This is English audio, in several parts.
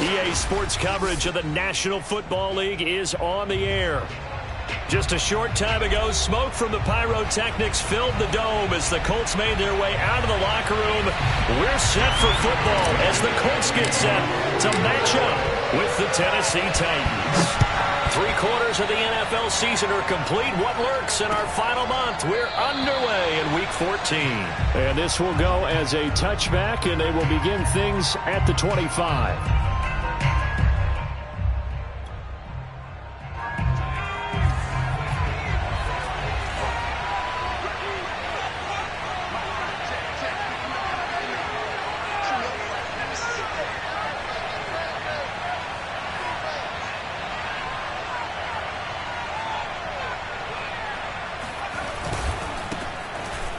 EA Sports coverage of the National Football League is on the air. Just a short time ago, smoke from the pyrotechnics filled the dome as the Colts made their way out of the locker room. We're set for football as the Colts get set to match up with the Tennessee Titans. 3/4 of the NFL season are complete. What lurks in our final month? We're underway in Week 14. And this will go as a touchback, and they will begin things at the 25.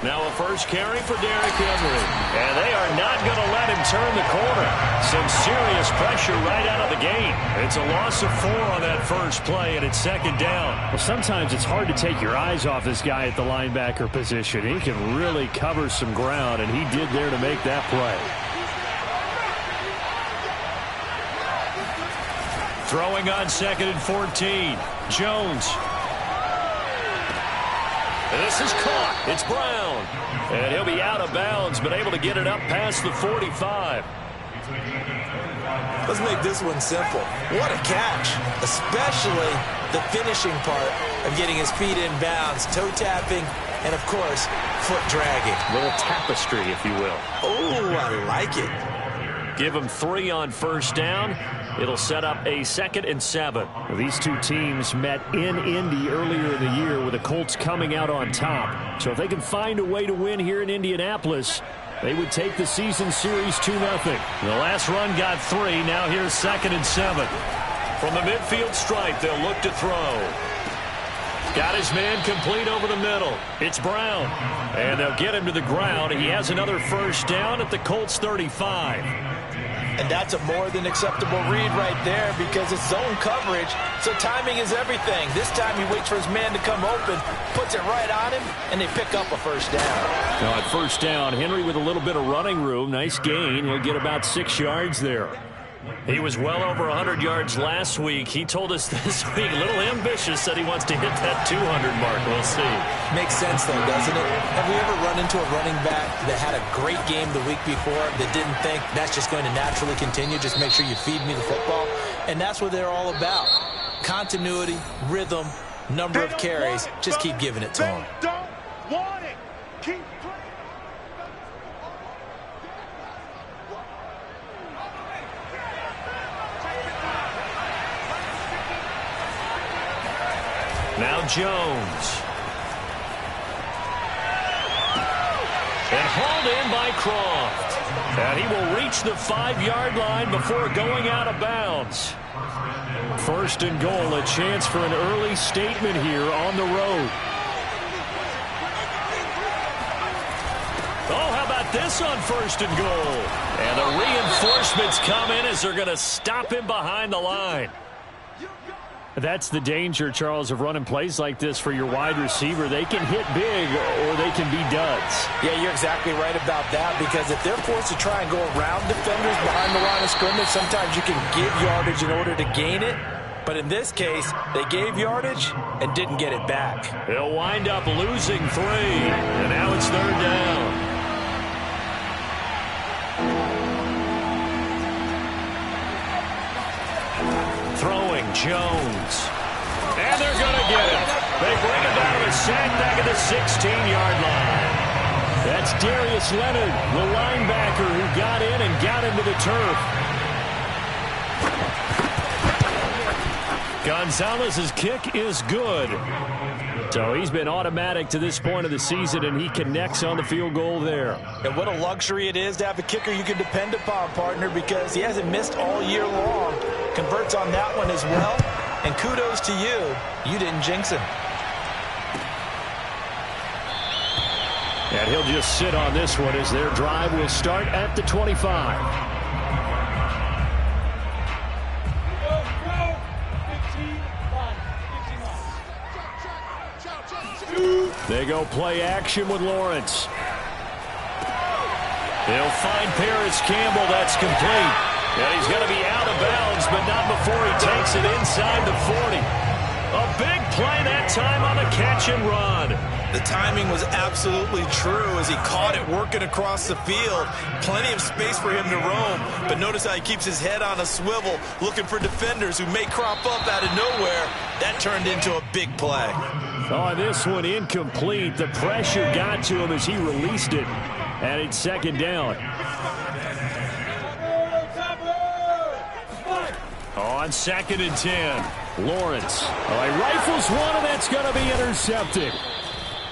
Now a first carry for Derrick Henry. And they are not going to let him turn the corner. Some serious pressure right out of the gate. It's a loss of 4 on that first play, and it's second down. Well, sometimes it's hard to take your eyes off this guy at the linebacker position. He can really cover some ground, and he did there to make that play. Throwing on 2nd and 14. Jones. This is caught. It's Brown. And he'll be out of bounds, but able to get it up past the 45. Let's make this one simple. What a catch, especially the finishing part of getting his feet in bounds, toe tapping, and, of course, foot dragging. A little tapestry, if you will. Oh, I like it. Give him 3 on first down. It'll set up a 2nd and 7. These two teams met in Indy earlier in the year with the Colts coming out on top. So if they can find a way to win here in Indianapolis, they would take the season series 2-0. The last run got 3. Now here's 2nd and 7. From the midfield stripe, they'll look to throw. Got his man complete over the middle. It's Brown. And they'll get him to the ground. He has another first down at the Colts 35. And that's a more than acceptable read right there because it's zone coverage, so timing is everything. This time he waits for his man to come open, puts it right on him, and they pick up a first down. Now at first down, Henry with a little bit of running room. Nice gain. He'll get about 6 yards there. He was well over 100 yards last week. He told us this week, a little ambitious, said he wants to hit that 200 mark. We'll see. Makes sense, though, doesn't it? Have we ever run into a running back that had a great game the week before that didn't think that's just going to naturally continue? Just make sure you feed me the football. And that's what they're all about. Continuity, rhythm, number of carries. Just keep giving it to them. Don't want it. Keep Now Jones. And hauled in by Croft. And he will reach the 5-yard line before going out of bounds. First and goal, a chance for an early statement here on the road. Oh, how about this on first and goal? And the reinforcements come in as they're going to stop him behind the line. That's the danger, Charles, of running plays like this for your wide receiver. They can hit big or they can be duds. Yeah, you're exactly right about that because if they're forced to try and go around defenders behind the line of scrimmage, sometimes you can give yardage in order to gain it. But in this case, they gave yardage and didn't get it back. They'll wind up losing 3, and now it's 3rd down. Throwing Jones. And they're going to get him. They bring him down to a sack back at the 16-yard line. That's Darius Leonard, the linebacker who got in and got into the turf. Gonzalez's kick is good. So he's been automatic to this point of the season, and he connects on the field goal there. And what a luxury it is to have a kicker you can depend upon, partner, because he hasn't missed all year long. Converts on that one as well. And kudos to you. You didn't jinx him. And he'll just sit on this one as their drive will start at the 25. They go play action with Lawrence. They'll find Paris Campbell. That's complete. And he's going to be out of bounds, but not before he takes it inside the 40. A big play that time on the catch and run. The timing was absolutely true as he caught it working across the field. Plenty of space for him to roam, but notice how he keeps his head on a swivel, looking for defenders who may crop up out of nowhere. That turned into a big play. Oh, this one incomplete. The pressure got to him as he released it, and it's second down. On 2nd and 10, Lawrence. Oh, he rifles one, and that's going to be intercepted.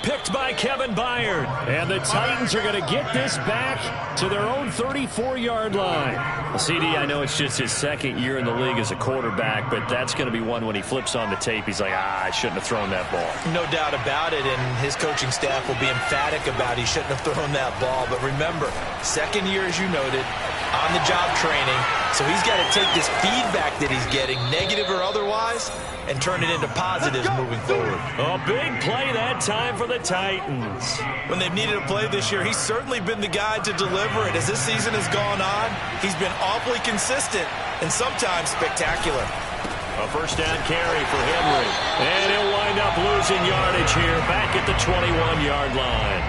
Picked by Kevin Byard. And the Titans are going to get this back to their own 34-yard line. Well, CD, I know it's just his second year in the league as a quarterback, but that's going to be one when he flips on the tape. He's like, I shouldn't have thrown that ball. No doubt about it, and his coaching staff will be emphatic about he shouldn't have thrown that ball. But remember, second year, as you noted, on-the-job training, so he's got to take this feedback that he's getting, negative or otherwise, and turn it into positives moving forward. A big play that time for the Titans. When they've needed a play this year, he's certainly been the guy to deliver it. As this season has gone on, he's been awfully consistent and sometimes spectacular. A first down carry for Henry. And he'll wind up losing yardage here back at the 21-yard line.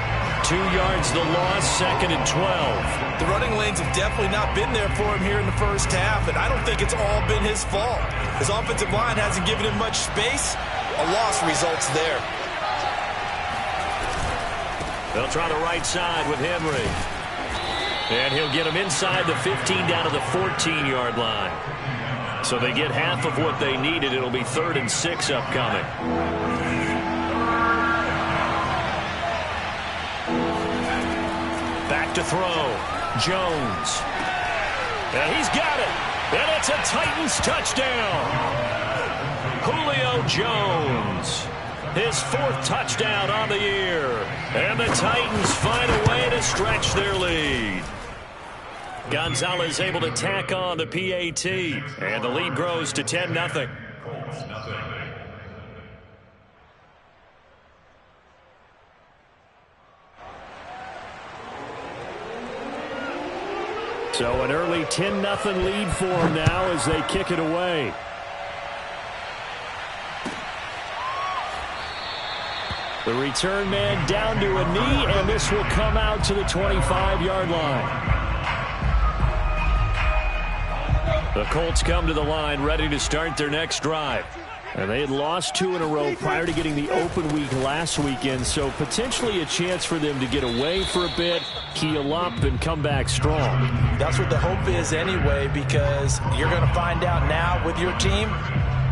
2 yards the loss, 2nd and 12. The running lanes have definitely not been there for him here in the first half, and I don't think it's all been his fault. His offensive line hasn't given him much space. A loss results there. They'll try the right side with Henry. And he'll get him inside the 15 down to the 14-yard line. So they get half of what they needed. It'll be 3rd and 6 upcoming. Back to throw. Jones. And he's got it. And it's a Titans touchdown. Julio Jones. His 4th touchdown on the year. And the Titans find a way to stretch their lead. Gonzalez able to tack on the PAT. And the lead grows to 10-0. So an early 10-0 lead for them now as they kick it away. The return man down to a knee, and this will come out to the 25-yard line. The Colts come to the line ready to start their next drive. And they had lost 2 in a row prior to getting the open week last weekend, so potentially a chance for them to get away for a bit, heal up, and come back strong. That's what the hope is anyway, because you're going to find out now with your team,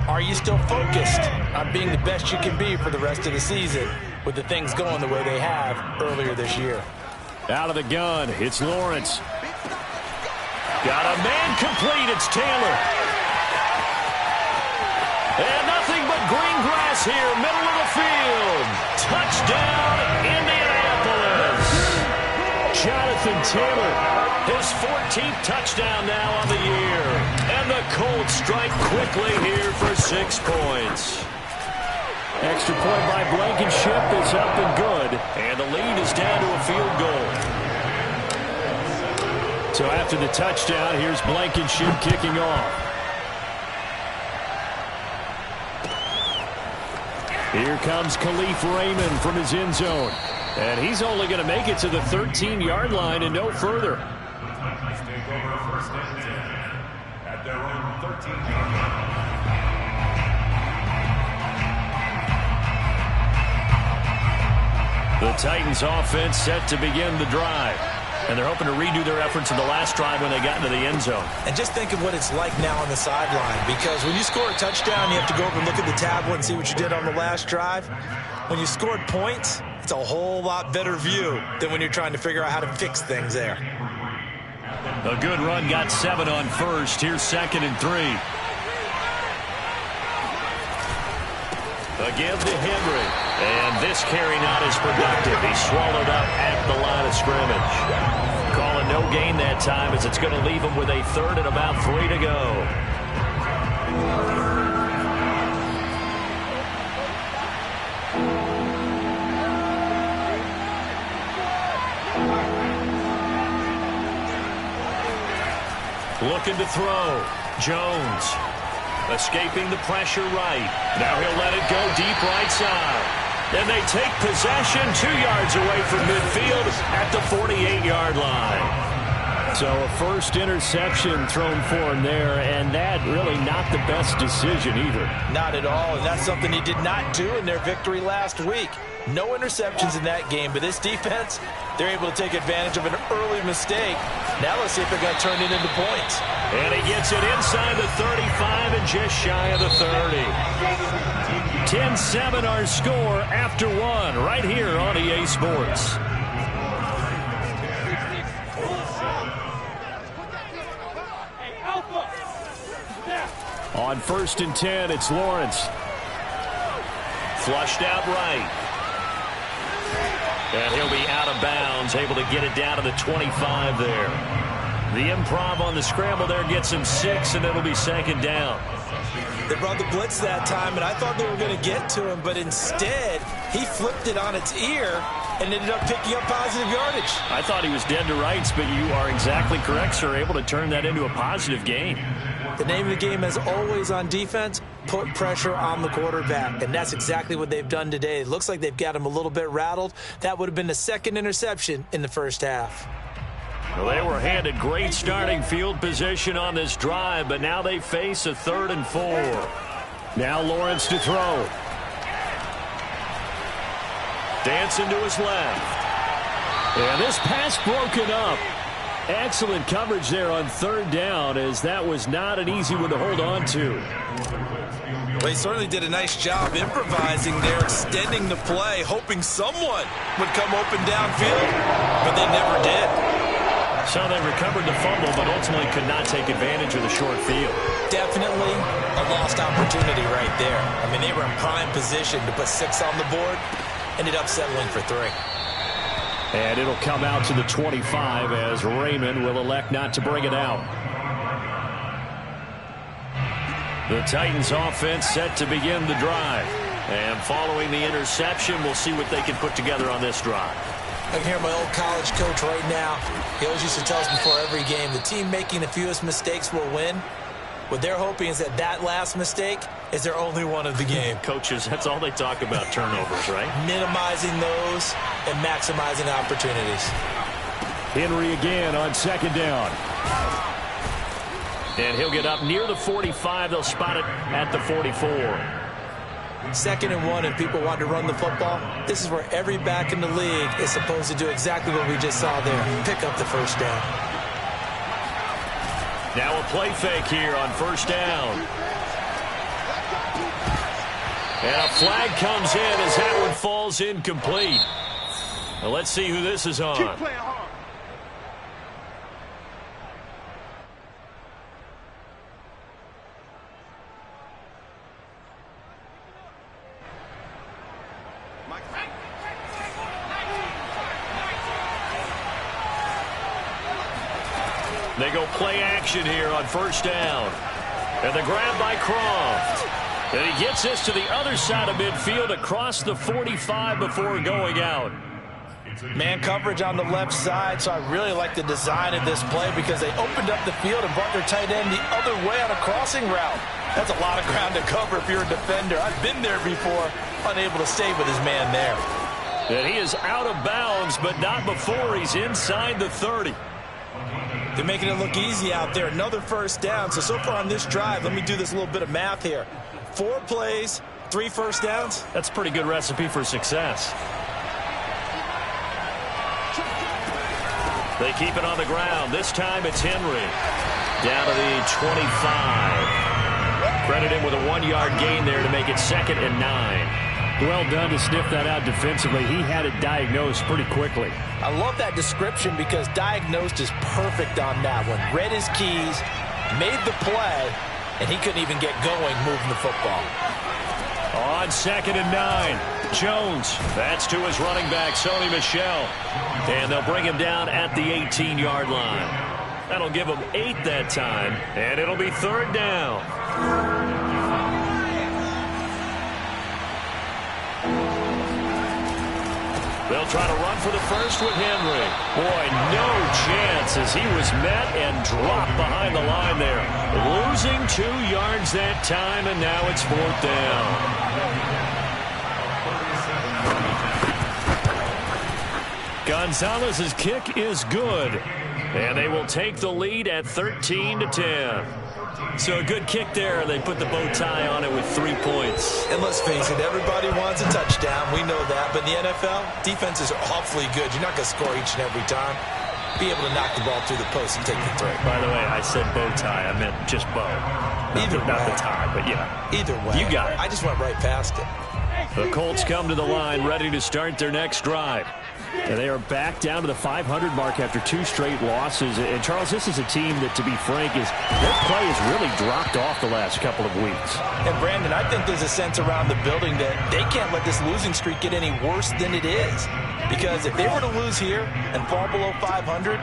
are you still focused on being the best you can be for the rest of the season with the things going the way they have earlier this year? Out of the gun, it's Lawrence. Got a man complete, it's Taylor. And nothing but green grass here, middle of the field. Touchdown, Indianapolis. Jonathan Taylor, his 14th touchdown now on the year. And the Colts strike quickly here for 6 points. Extra point by Blankenship is up and good. And the lead is down to a field goal. So after the touchdown, here's Blankenship kicking off. Here comes Khalif Raymond from his end zone. And he's only going to make it to the 13-yard line and no further. The Titans offense set to begin the drive. And they're hoping to redo their efforts in the last drive when they got into the end zone. And just think of what it's like now on the sideline, because when you score a touchdown, you have to go over and look at the tablet and see what you did on the last drive. When you scored points, it's a whole lot better view than when you're trying to figure out how to fix things there. A good run got 7 on first. Here's 2nd and 3. Again to Henry. And this carry not as productive. He's swallowed up at the line of scrimmage. Calling no gain that time as it's going to leave him with a 3rd and about 3 to go. Looking to throw. Jones. Escaping the pressure right. Now he'll let it go deep right side. And they take possession 2 yards away from midfield at the 48-yard line. So a first interception thrown for him there, and that really not the best decision either. Not at all, and that's something he did not do in their victory last week. No interceptions in that game, but this defense, they're able to take advantage of an early mistake. Now let's see if they're going to turn it into points. And he gets it inside the 35 and just shy of the 30. 10-7 our score after one right here on EA Sports. On 1st and 10, it's Lawrence. Flushed out right. And he'll be out of bounds, able to get it down to the 25 there. The improv on the scramble there gets him 6, and it'll be 2nd down. They brought the blitz that time, and I thought they were going to get to him, but instead, he flipped it on its ear and ended up picking up positive yardage. I thought he was dead to rights, but you are exactly correct, sir, able to turn that into a positive gain. The name of the game, as always on defense, put pressure on the quarterback, and that's exactly what they've done today. It looks like they've got him a little bit rattled. That would have been the 2nd interception in the first half. Well, they were handed great starting field position on this drive, but now they face a 3rd and 4. Now Lawrence to throw. Dancing to his left. And this pass broken up. Excellent coverage there on 3rd down, as that was not an easy one to hold on to. Well, he certainly did a nice job improvising there, extending the play, hoping someone would come open downfield, but they never did. So they recovered the fumble, but ultimately could not take advantage of the short field. Definitely a lost opportunity right there. I mean, they were in prime position to put 6 on the board, ended up settling for 3. And it'll come out to the 25 as Raymond will elect not to bring it out. The Titans offense set to begin the drive. And following the interception, we'll see what they can put together on this drive. I can hear my old college coach right now. He always used to tell us before every game, the team making the fewest mistakes will win. What they're hoping is that last mistake is their only one of the game. Coaches, that's all they talk about, turnovers, right? Minimizing those and maximizing opportunities. Henry again on 2nd down. And he'll get up near the 45. They'll spot it at the 44. 2nd and 1, and people want to run the football. This is where every back in the league is supposed to do exactly what we just saw there. Pick up the 1st down. Now a play fake here on 1st down. And a flag comes in as that one falls incomplete. Now let's see who this is on. Keep playing hard. They go play action here on 1st down. And the grab by Croft. And he gets this to the other side of midfield across the 45 before going out. Man coverage on the left side, so I really like the design of this play because they opened up the field and brought their tight end the other way on a crossing route. That's a lot of ground to cover if you're a defender. I've been there before, unable to stay with his man there. And he is out of bounds, but not before he's inside the 30. They're making it look easy out there. Another 1st down. So far on this drive, let me do this little bit of math here. 4 plays, 3 first downs. That's a pretty good recipe for success. They keep it on the ground. This time it's Henry. Down to the 25. Credit him with a 1-yard gain there to make it 2nd and 9. Well done to sniff that out defensively. He had it diagnosed pretty quickly. I love that description because diagnosed is perfect on that one. Read his keys, made the play, and he couldn't even get going moving the football. On 2nd and 9, Jones. That's to his running back, Sony Michel. And they'll bring him down at the 18-yard line. That'll give him 8 that time, and it'll be 3rd down. They'll try to run for the first with Henry. Boy, no chance pass as he was met and dropped behind the line there. Losing 2 yards that time, and now it's 4th down. Gonzalez's kick is good, and they will take the lead at 13-10. So a good kick there. They put the bow tie on it with 3 points. And let's face it, everybody wants a touchdown. We know that. But in the NFL, defenses are awfully good. You're not going to score each and every time. Be able to knock the ball through the post and take the throw. By the way, I said bow tie. I meant just bow. Not the tie, but yeah. Either way. You got it. I just went right past it. The Colts come to the line ready to start their next drive. And they are back down to the 500 mark after 2 straight losses. And, Charles, this is a team that, to be frank, their play has really dropped off the last couple of weeks. And, Brandon, I think there's a sense around the building that they can't let this losing streak get any worse than it is. Because if they were to lose here and fall below 500,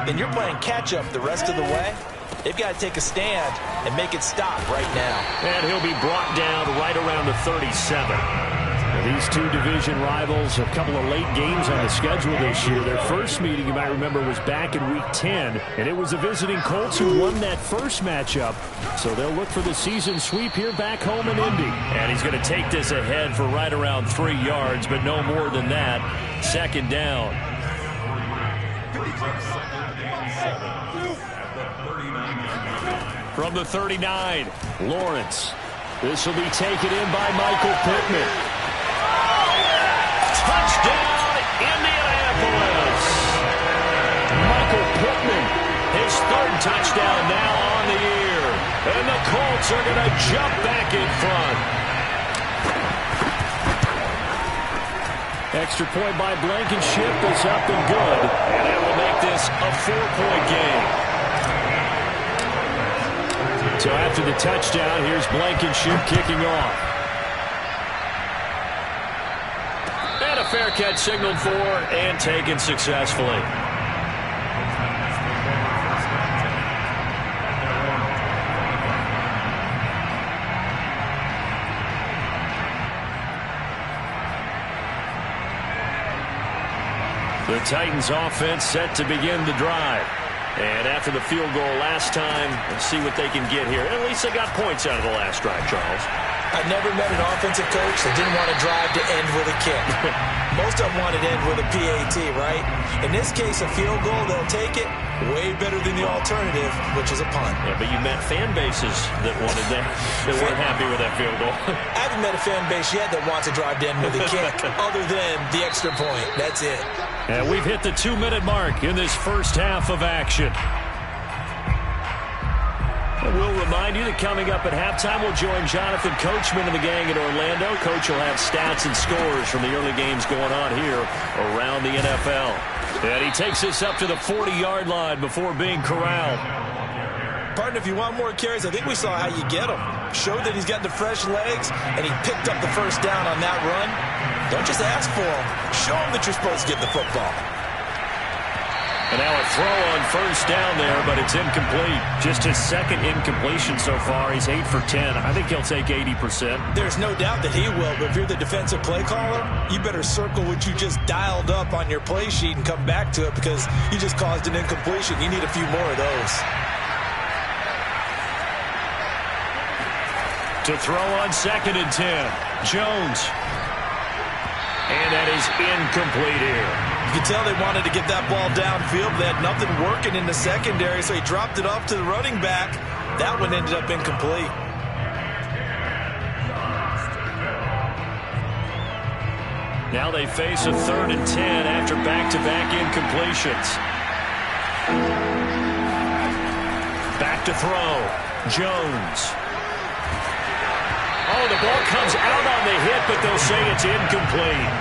then you're playing catch-up the rest of the way. They've got to take a stand and make it stop right now. And he'll be brought down right around the 37. These 2 division rivals, a couple of late games on the schedule this year. Their first meeting, you might remember, was back in Week 10, and it was the visiting Colts who won that first matchup. So they'll look for the season sweep here back home in Indy. And he's going to take this ahead for right around 3 yards, but no more than that. 2nd down. From the 39, Lawrence. This will be taken in by Michael Pittman. Touchdown, Indianapolis. Michael Pittman, his 3rd touchdown now on the year. And the Colts are going to jump back in front. Extra point by Blankenship is up and good. And that will make this a 4-point game. So after the touchdown, here's Blankenship kicking off. And a fair catch signaled for and taken successfully. The Titans offense set to begin the drive. And after the field goal last time, let's see what they can get here. At least they got points out of the last drive, Charles. I've never met an offensive coach that didn't want to drive to end with a kick. Most of them want it to end with a PAT, right? In this case, a field goal, they'll take it. Way better than the alternative, which is a punt. Yeah, but you met fan bases that wanted that. They weren't happy with that field goal. I haven't met a fan base yet that wants to drive to end with a kick, other than the extra point. That's it. And we've hit the 2-minute mark in this first half of action. And we'll remind you that coming up at halftime, we'll join Jonathan Coachman and the gang in Orlando. Coach will have stats and scores from the early games going on here around the NFL. And he takes us up to the 40-yard line before being corralled. Partner, if you want more carries, I think we saw how you get them. Showed that he's got the fresh legs, and he picked up the first down on that run. Don't just ask for him. Show him that you're supposed to get the football. And now a throw on first down there, but it's incomplete. Just his 2nd incompletion so far. He's 8 for 10. I think he'll take 80%. There's no doubt that he will, but if you're the defensive play caller, you better circle what you just dialed up on your play sheet and come back to it because you just caused an incompletion. You need a few more of those. To throw on 2nd and 10. Jones. And that is incomplete here. You can tell they wanted to get that ball downfield. They had nothing working in the secondary, so he dropped it off to the running back. That one ended up incomplete. Now they face a 3rd and 10 after back-to-back incompletions. Back to throw. Jones. Oh, the ball comes out on the hit, but they'll say it's incomplete.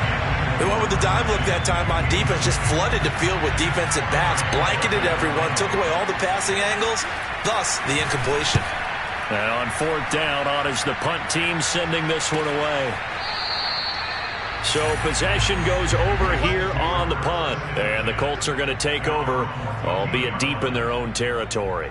They went with the dive look that time on defense, just flooded the field with defensive backs, blanketed everyone, took away all the passing angles, thus the incompletion. And on 4th down, on is the punt team sending this one away. So possession goes over here on the punt, and the Colts are going to take over, albeit deep in their own territory.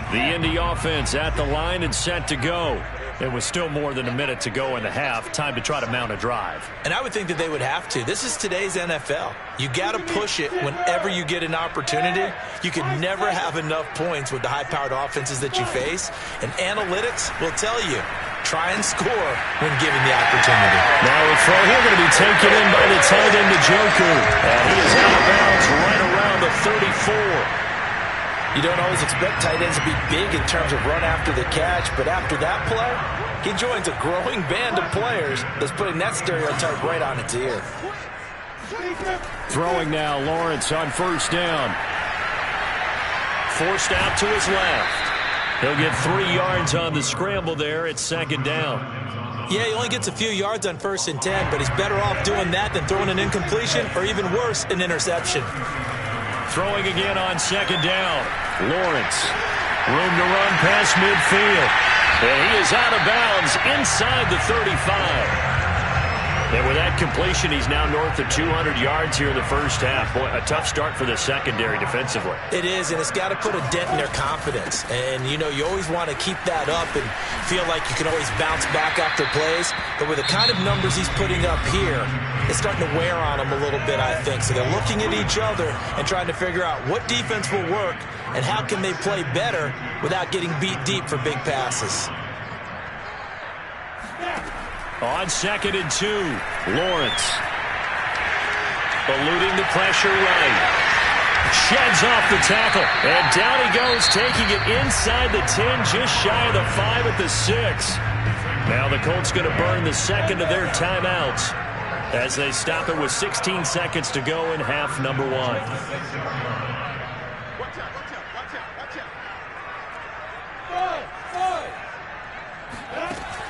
The Indy offense at the line and set to go. It was still more than a minute to go in the half. Time to try to mount a drive. And I would think that they would have to. This is today's NFL. You got to push it whenever you get an opportunity. You can never have enough points with the high-powered offenses that you face. And analytics will tell you, try and score when given the opportunity. Now a throw here going to be taken in by the tight end, Njoku. And he is out of bounds right around the 34. You don't always expect tight ends to be big in terms of run after the catch, but after that play, he joins a growing band of players that's putting that stereotype right on its ear. Throwing now, Lawrence on first down. Forced out to his left. He'll get 3 yards on the scramble there at second down. Yeah, he only gets a few yards on 1st and 10, but he's better off doing that than throwing an incompletion or even worse, an interception. Throwing again on second down. Lawrence. Room to run past midfield. And he is out of bounds inside the 35. And with that completion, he's now north of 200 yards here in the first half. Boy, a tough start for the secondary defensively. It is, and it's got to put a dent in their confidence. And, you know, you always want to keep that up and feel like you can always bounce back after plays. But with the kind of numbers he's putting up here, it's starting to wear on them a little bit, I think. So they're looking at each other and trying to figure out what defense will work and how can they play better without getting beat deep for big passes. On 2nd and 2, Lawrence. Eluding the pressure right. Sheds off the tackle. And down he goes, taking it inside the 10, just shy of the 5 at the 6. Now the Colts going to burn the second of their timeouts as they stop it with 16 seconds to go in half number 1.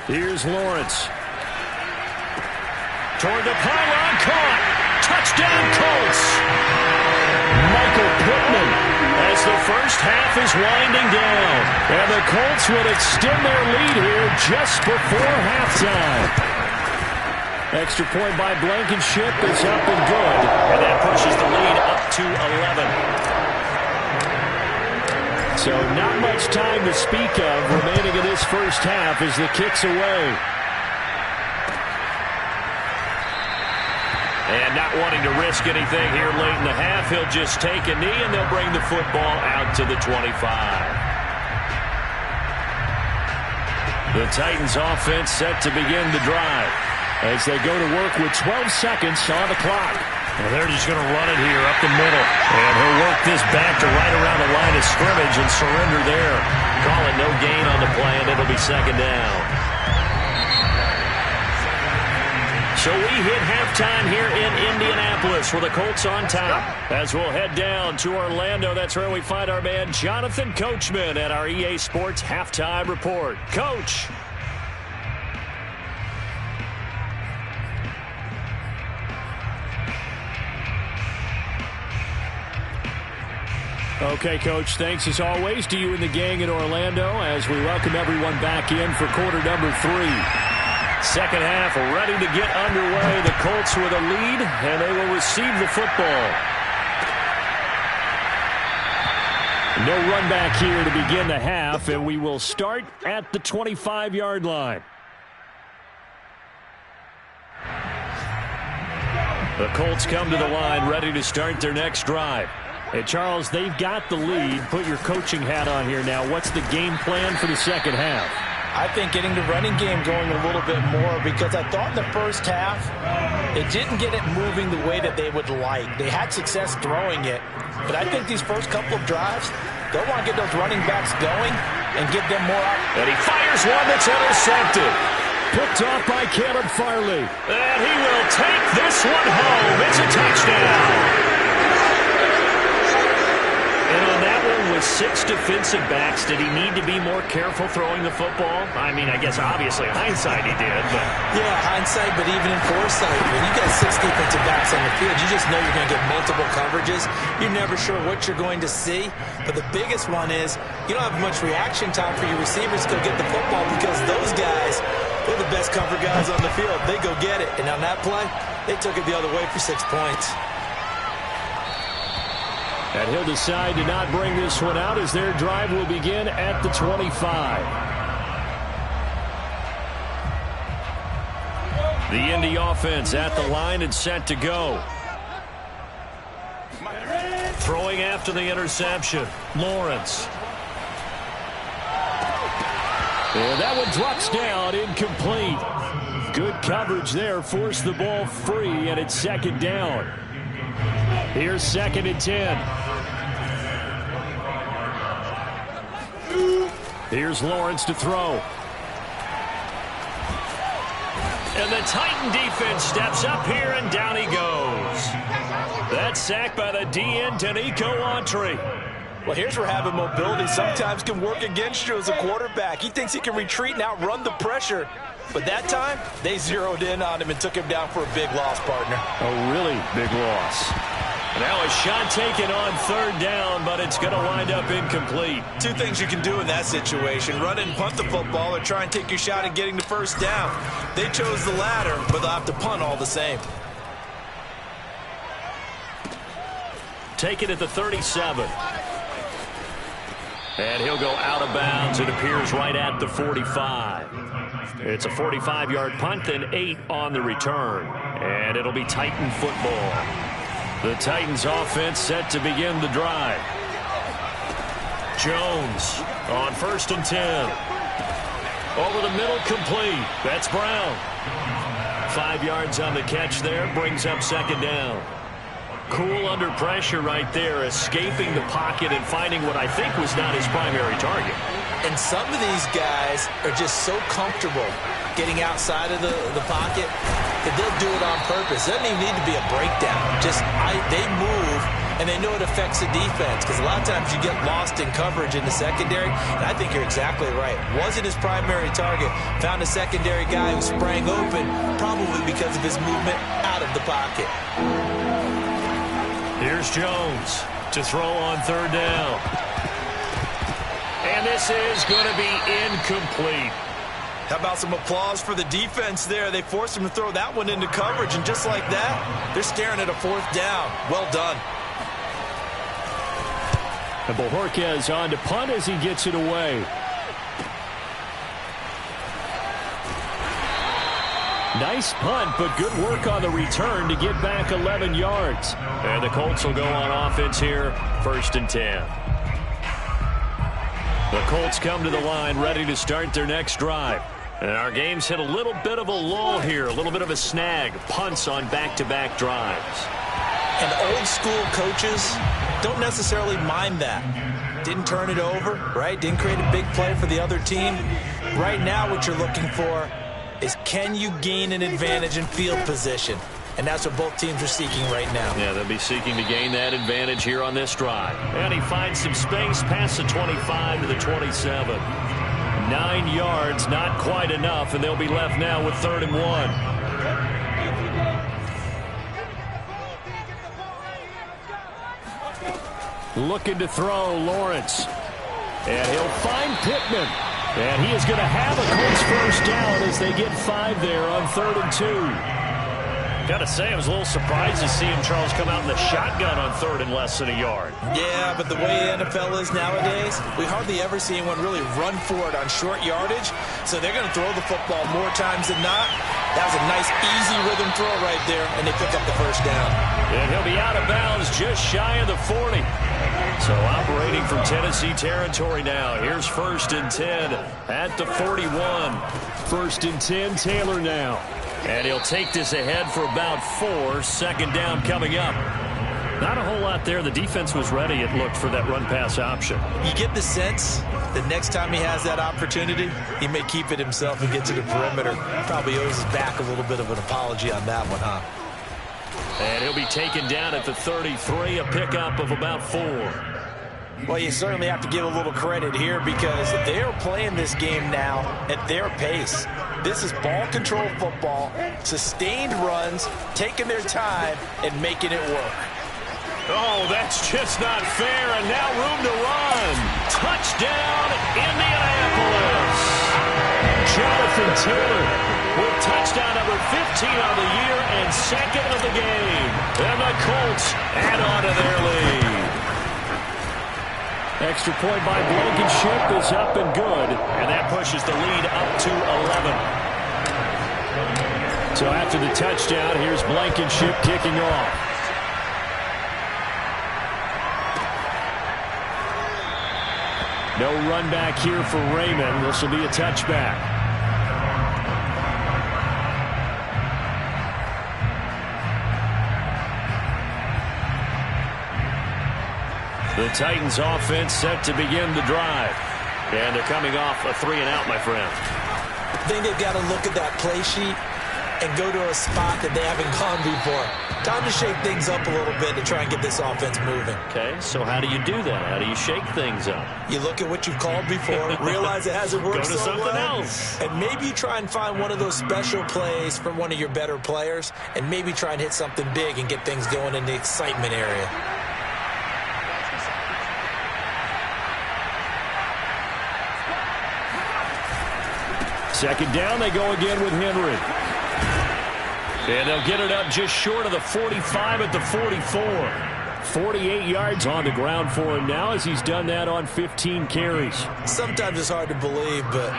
Here's Lawrence. Toward the pylon, caught. Touchdown, Colts. Michael Pittman as the first half is winding down. And the Colts will extend their lead here just before halftime. Extra point by Blankenship is up and good. And that pushes the lead up to 11. So not much time to speak of remaining in this first half as the kick's away. And not wanting to risk anything here late in the half, he'll just take a knee and they'll bring the football out to the 25. The Titans offense set to begin the drive as they go to work with 12 seconds on the clock. And they're just going to run it here up the middle. And he'll work this back to right around the line of scrimmage and surrender there. Call it no gain on the play, and it'll be second down. So we hit halftime here in Indianapolis with the Colts on top. As we'll head down to Orlando, that's where we find our man Jonathan Coachman at our EA Sports Halftime Report. Coach. Okay, Coach, thanks as always to you and the gang in Orlando as we welcome everyone back in for quarter number 3. Second half ready to get underway. The Colts with a lead, and they will receive the football. No run back here to begin the half, and we will start at the 25-yard line. The Colts come to the line ready to start their next drive. Hey, Charles, they've got the lead. Put your coaching hat on here now. What's the game plan for the second half? I think getting the running game going a little bit more because I thought in the first half it didn't get it moving the way that they would like. They had success throwing it, but I think these first couple of drives, they'll want to get those running backs going and give them more up. And he fires one that's intercepted. Picked off by Caleb Farley. And he will take this one home. It's a touchdown. And on that one with 6 defensive backs, did he need to be more careful throwing the football? I mean, I guess obviously hindsight he did, but... Yeah, hindsight, but even in foresight, when you got 6 defensive backs on the field, you just know you're going to get multiple coverages. You're never sure what you're going to see. But the biggest one is you don't have much reaction time for your receivers to go get the football because those guys, they're the best cover guys on the field. They go get it. And on that play, they took it the other way for 6 points. And he'll decide to not bring this one out as their drive will begin at the 25. The Indy offense at the line and set to go. Throwing after the interception, Lawrence. And that one drops down, incomplete. Good coverage there, forced the ball free, and it's second down. Here's 2nd and 10. Here's Lawrence to throw. And the Titan defense steps up here, and down he goes. That's sacked by the DN, Danico Autry. Well, here's where having mobility sometimes can work against you as a quarterback. He thinks he can retreat and outrun the pressure. But that time, they zeroed in on him and took him down for a big loss, partner. A really big loss. Now a shot taken on 3rd down, but it's going to wind up incomplete. Two things you can do in that situation: run and punt the football, or try and take your shot at getting the 1st down. They chose the latter, but they'll have to punt all the same. Take it at the 37. And he'll go out of bounds. It appears right at the 45. It's a 45-yard punt, and 8 on the return. And it'll be Titan football. The Titans offense set to begin the drive. Jones on 1st and 10. Over the middle, complete. That's Brown. 5 yards on the catch there, brings up 2nd down. Cool under pressure right there, escaping the pocket and finding what I think was not his primary target. And some of these guys are just so comfortable getting outside of the pocket that they'll do it on purpose. It doesn't even need to be a breakdown. They move, and they know it affects the defense, because a lot of times you get lost in coverage in the secondary, and I think you're exactly right. Wasn't his primary target. Found a secondary guy who sprang open, probably because of his movement out of the pocket. Here's Jones to throw on 3rd down. And this is going to be incomplete. How about some applause for the defense there? They forced him to throw that one into coverage, and just like that, they're staring at a 4th down. Well done. And Bojorquez on to punt as he gets it away. Nice punt, but good work on the return to get back 11 yards. And the Colts will go on offense here, 1st and 10. The Colts come to the line ready to start their next drive. And our game's hit a little bit of a lull here, a little bit of a snag. Punts on back-to-back drives. And old school coaches don't necessarily mind that. Didn't turn it over, right? Didn't create a big play for the other team. Right now what you're looking for is, can you gain an advantage in field position? And that's what both teams are seeking right now. Yeah, they'll be seeking to gain that advantage here on this drive. And he finds some space past the 25 to the 27. 9 yards, not quite enough, and they'll be left now with 3rd and 1. Looking to throw, Lawrence. And he'll find Pittman. And he is going to have a Colts 1st down as they get 5 there on 3rd and 2. Got to say, I was a little surprised to see him, Charles, come out in the shotgun on 3rd and less than a yard. Yeah, but the way the NFL is nowadays, we hardly ever see anyone really run for it on short yardage. So they're going to throw the football more times than not. That was a nice, easy rhythm throw right there, and they pick up the 1st down. And he'll be out of bounds just shy of the 40. So operating from Tennessee territory now. Here's 1st and 10 at the 41. 1st and 10, Taylor now. And he'll take this ahead for about 4. 2nd down coming up. Not a whole lot there. The defense was ready, it looked, for that run-pass option. You get the sense that next time he has that opportunity, he may keep it himself and get to the perimeter. Probably owes his back a little bit of an apology on that one, huh? And he'll be taken down at the 33, a pickup of about 4. Well, you certainly have to give a little credit here, because they're playing this game now at their pace. This is ball control football, sustained runs, taking their time and making it work. Oh, that's just not fair, and now room to run. Touchdown, Indianapolis. Jonathan Taylor with touchdown number 15 on the year and 2nd of the game. And the Colts add on to their lead. Extra point by Blankenship is up and good, and that pushes the lead up to 11. So after the touchdown, here's Blankenship kicking off. No run back here for Raymond. This will be a touchback. The Titans offense set to begin the drive. And they're coming off a 3-and-out, my friend. I think they've got to look at that play sheet and go to a spot that they haven't gone before. Time to shake things up a little bit to try and get this offense moving. Okay, so how do you do that? How do you shake things up? You look at what you've called before, realize it hasn't worked Go to so something well, else. and maybe you try and find one of those special plays from one of your better players, and maybe try and hit something big and get things going in the excitement area. Second down, they go again with Henry. And they'll get it up just short of the 45 at the 44. 48 yards on the ground for him now as he's done that on 15 carries. Sometimes it's hard to believe, but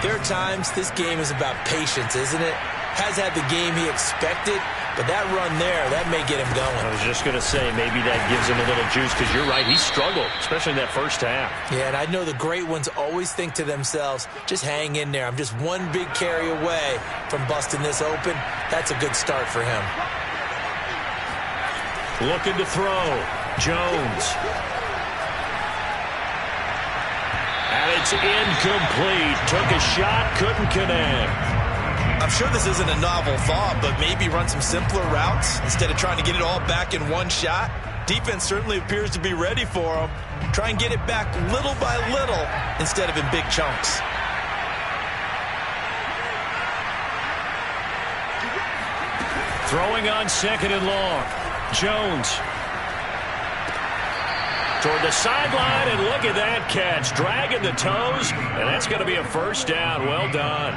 there are times this game is about patience, isn't it? Has had the game he expected, but that run there, that may get him going. I was just going to say, maybe that gives him a little juice, because you're right, he struggled, especially in that first half. Yeah, and I know the great ones always think to themselves, just hang in there. I'm just one big carry away from busting this open. That's a good start for him. Looking to throw. Jones. And it's incomplete. Took a shot, couldn't connect. I'm sure this isn't a novel thought, but maybe run some simpler routes instead of trying to get it all back in one shot. Defense certainly appears to be ready for him. Try and get it back little by little instead of in big chunks. Throwing on second and long. Jones. Toward the sideline, and look at that catch. Dragging the toes, and that's going to be a first down. Well done.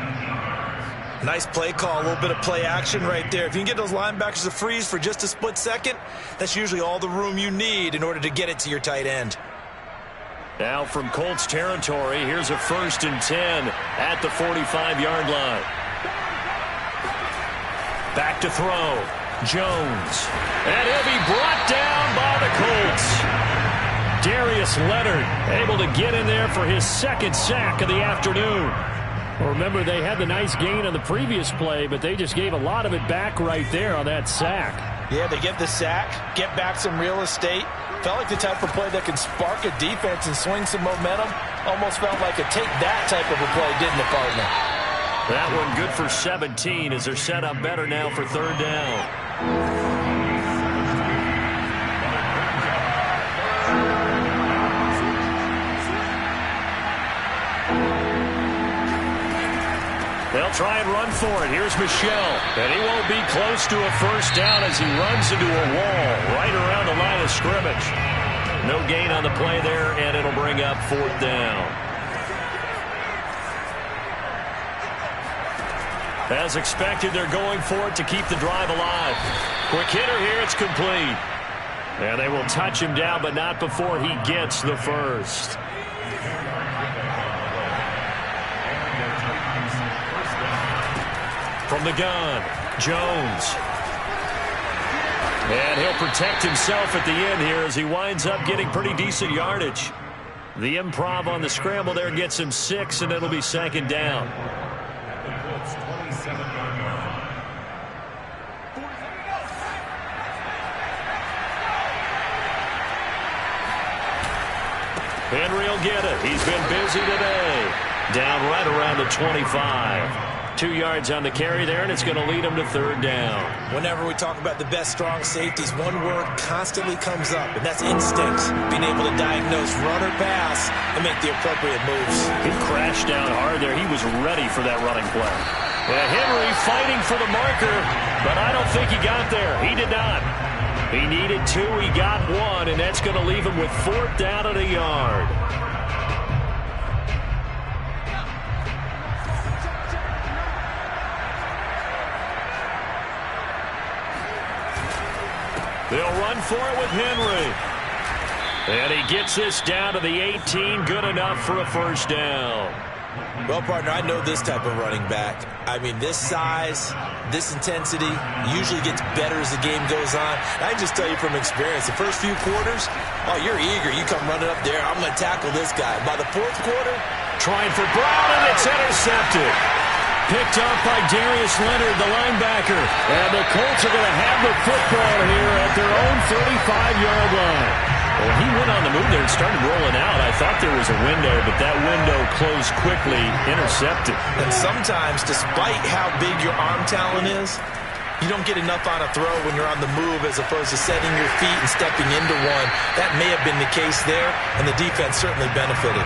Nice play call, a little bit of play action right there. If you can get those linebackers to freeze for just a split second, that's usually all the room you need in order to get it to your tight end. Now from Colts territory, here's a 1st and 10 at the 45-yard line. Back to throw. Jones. And he'll be brought down by the Colts. Darius Leonard able to get in there for his second sack of the afternoon. Remember, they had the nice gain on the previous play, but they just gave a lot of it back right there on that sack. Yeah, they get the sack, get back some real estate. Felt like the type of play that can spark a defense and swing some momentum. Almost felt like a take that type of a play, didn't it, partner? That one good for 17 as they're set up better now for 3rd down. They'll try and run for it. Here's Michel. And he won't be close to a first down as he runs into a wall right around the line of scrimmage. No gain on the play there, and it'll bring up 4th down. As expected, they're going for it to keep the drive alive. Quick hitter here, it's complete. And they will touch him down, but not before he gets the first. From the gun, Jones. And he'll protect himself at the end here as he winds up getting pretty decent yardage. The improv on the scramble there gets him 6, and it'll be 2nd down. Henry will get it. He's been busy today. Down right around the 25. 2 yards on the carry there, and it's going to lead him to 3rd down. Whenever we talk about the best strong safeties, one word constantly comes up, and that's instincts. Being able to diagnose run or pass and make the appropriate moves. He crashed down hard there. He was ready for that running play. And Henry fighting for the marker, but I don't think he got there. He did not. He needed 2. He got 1, and that's going to leave him with 4th down at a yard. They'll run for it with Henry. And he gets this down to the 18. Good enough for a first down. Well, partner, I know this type of running back. I mean, this size, this intensity usually gets better as the game goes on. I can just tell you from experience, the first few quarters, oh, you're eager. You come running up there, I'm going to tackle this guy. By the fourth quarter, trying for Brown, and it's intercepted. Picked up by Darius Leonard, the linebacker. And the Colts are going to have the football here at their own 35-yard line. Well, he went on the move there and started rolling out. I thought there was a window, but that window closed quickly, intercepted. And sometimes, despite how big your arm talent is, you don't get enough on a throw when you're on the move as opposed to setting your feet and stepping into one. That may have been the case there, and the defense certainly benefited.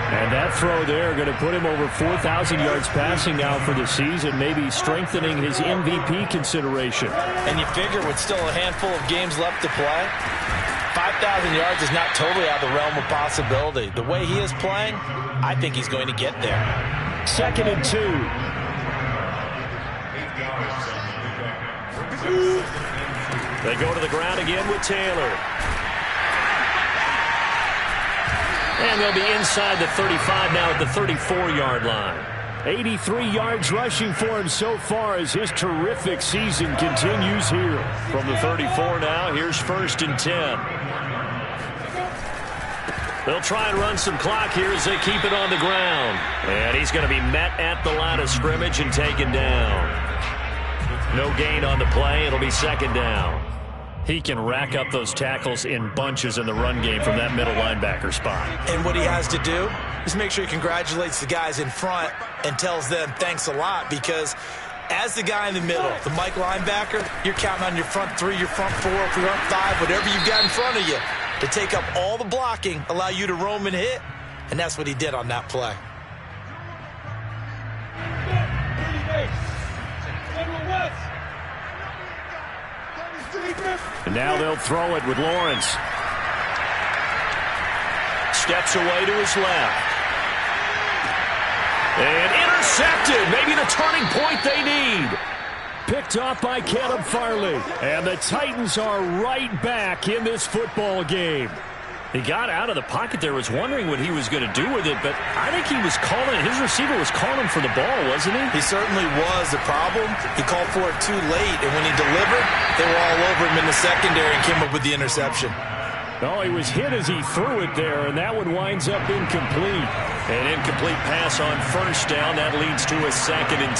And that throw there going to put him over 4,000 yards passing now for the season, maybe strengthening his MVP consideration. And you figure with still a handful of games left to play, 5,000 yards is not totally out of the realm of possibility. The way he is playing, I think he's going to get there. 2nd and 2. They go to the ground again with Taylor. And they'll be inside the 35 now at the 34-yard line. 83 yards rushing for him so far as his terrific season continues here. From the 34 now, here's 1st and 10. They'll try and run some clock here as they keep it on the ground. And he's going to be met at the line of scrimmage and taken down. No gain on the play. It'll be 2nd down. He can rack up those tackles in bunches in the run game from that middle linebacker spot. And what he has to do is make sure he congratulates the guys in front and tells them thanks a lot, because as the guy in the middle, the Mike linebacker, you're counting on your front 3, your front 4, your front 5, whatever you've got in front of you to take up all the blocking, allow you to roam and hit, and that's what he did on that play. And now they'll throw it with Lawrence. Steps away to his left. And intercepted. Maybe the turning point they need. Picked off by Caleb Farley. And the Titans are right back in this football game. He got out of the pocket there, was wondering what he was going to do with it, but I think he was calling, his receiver was calling for the ball, wasn't he? He certainly was. The problem, he called for it too late, and when he delivered, they were all over him in the secondary and came up with the interception. No, he was hit as he threw it there, and that one winds up incomplete. An incomplete pass on 1st down. That leads to a 2nd and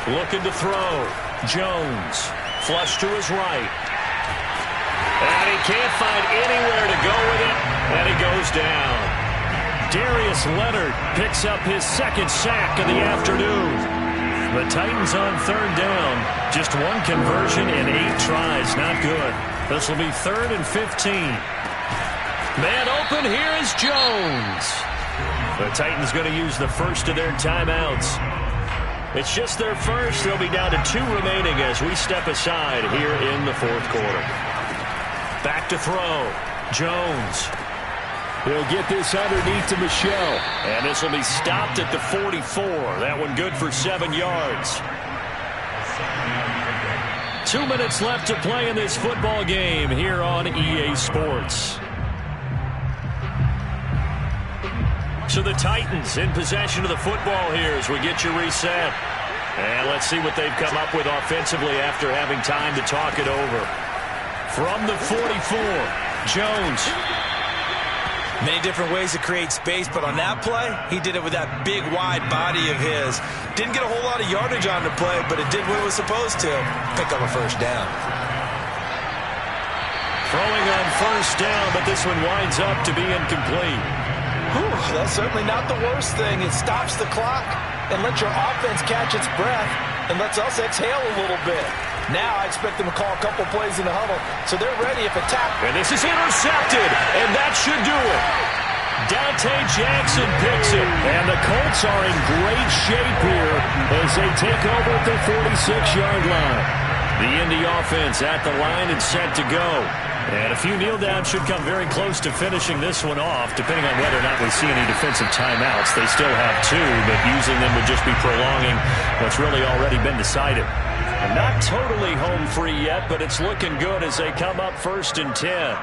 10. Looking to throw. Jones. Flush to his right. And he can't find anywhere to go with it, and he goes down. Darius Leonard picks up his 2nd sack of the afternoon. The Titans on 3rd down. Just one conversion in 8 tries. Not good. This will be 3rd and 15. Man open, here is Jones. The Titans going to use the first of their timeouts. It's just their first. They'll be down to 2 remaining as we step aside here in the 4th quarter. Back to throw. Jones. He'll get this underneath to Michelle. And this will be stopped at the 44. That one good for 7 yards. 2 minutes left to play in this football game here on EA Sports. So the Titans in possession of the football here as we get you reset. And let's see what they've come up with offensively after having time to talk it over. From the 44, Jones. Many different ways to create space, but on that play, he did it with that big, wide body of his. Didn't get a whole lot of yardage on the play, but it did what it was supposed to. Pick up a 1st down. Throwing on 1st down, but this one winds up to be incomplete. Whew, that's certainly not the worst thing. It stops the clock and lets your offense catch its breath and lets us exhale a little bit. Now I expect them to call a couple plays in the huddle, so they're ready if attacked. And this is intercepted, and that should do it. Dante Jackson picks it, and the Colts are in great shape here as they take over at the 46-yard line. The Indy offense at the line and set to go. And a few kneel downs should come very close to finishing this one off, depending on whether or not we see any defensive timeouts. They still have 2, but using them would just be prolonging what's really already been decided. And not totally home free yet, but it's looking good as they come up 1st and 10.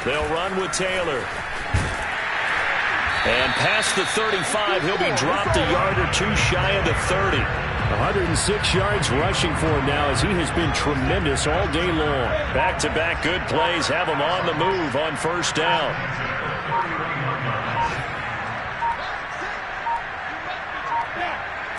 They'll run with Taylor. And past the 35, he'll be dropped a yard or two shy of the 30. 106 yards rushing for him now as he has been tremendous all day long. Back-to-back good plays have him on the move on first down.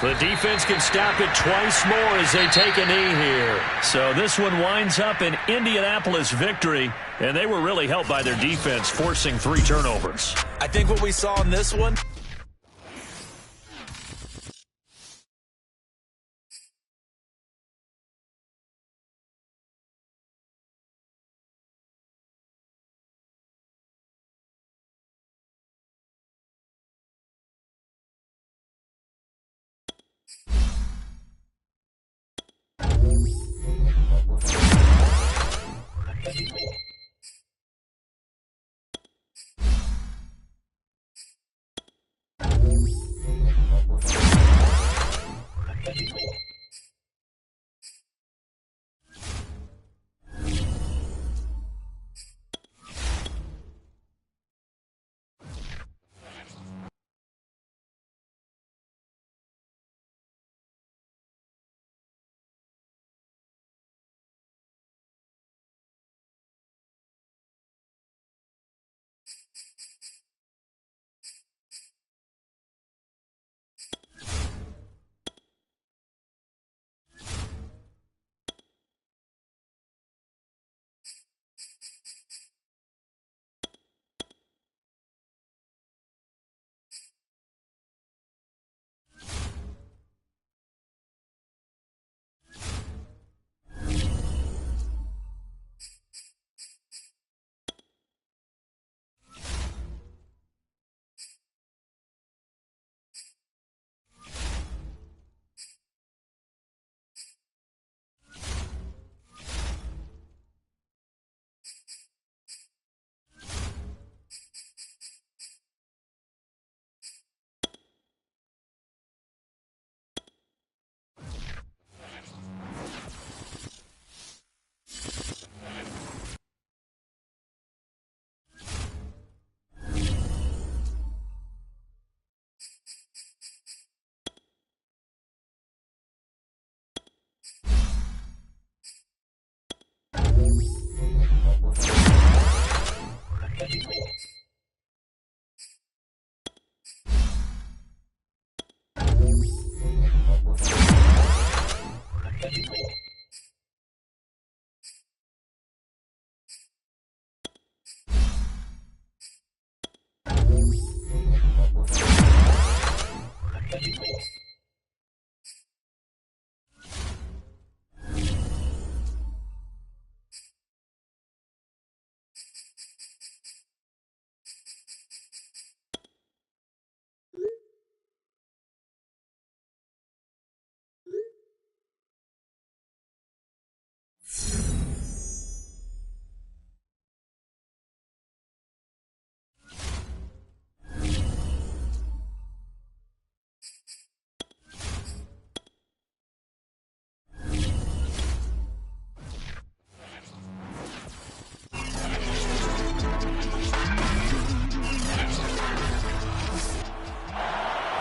The defense can stop it twice more as they take a knee here. So this one winds up an Indianapolis victory, and they were really helped by their defense forcing 3 turnovers. I think what we saw in this one,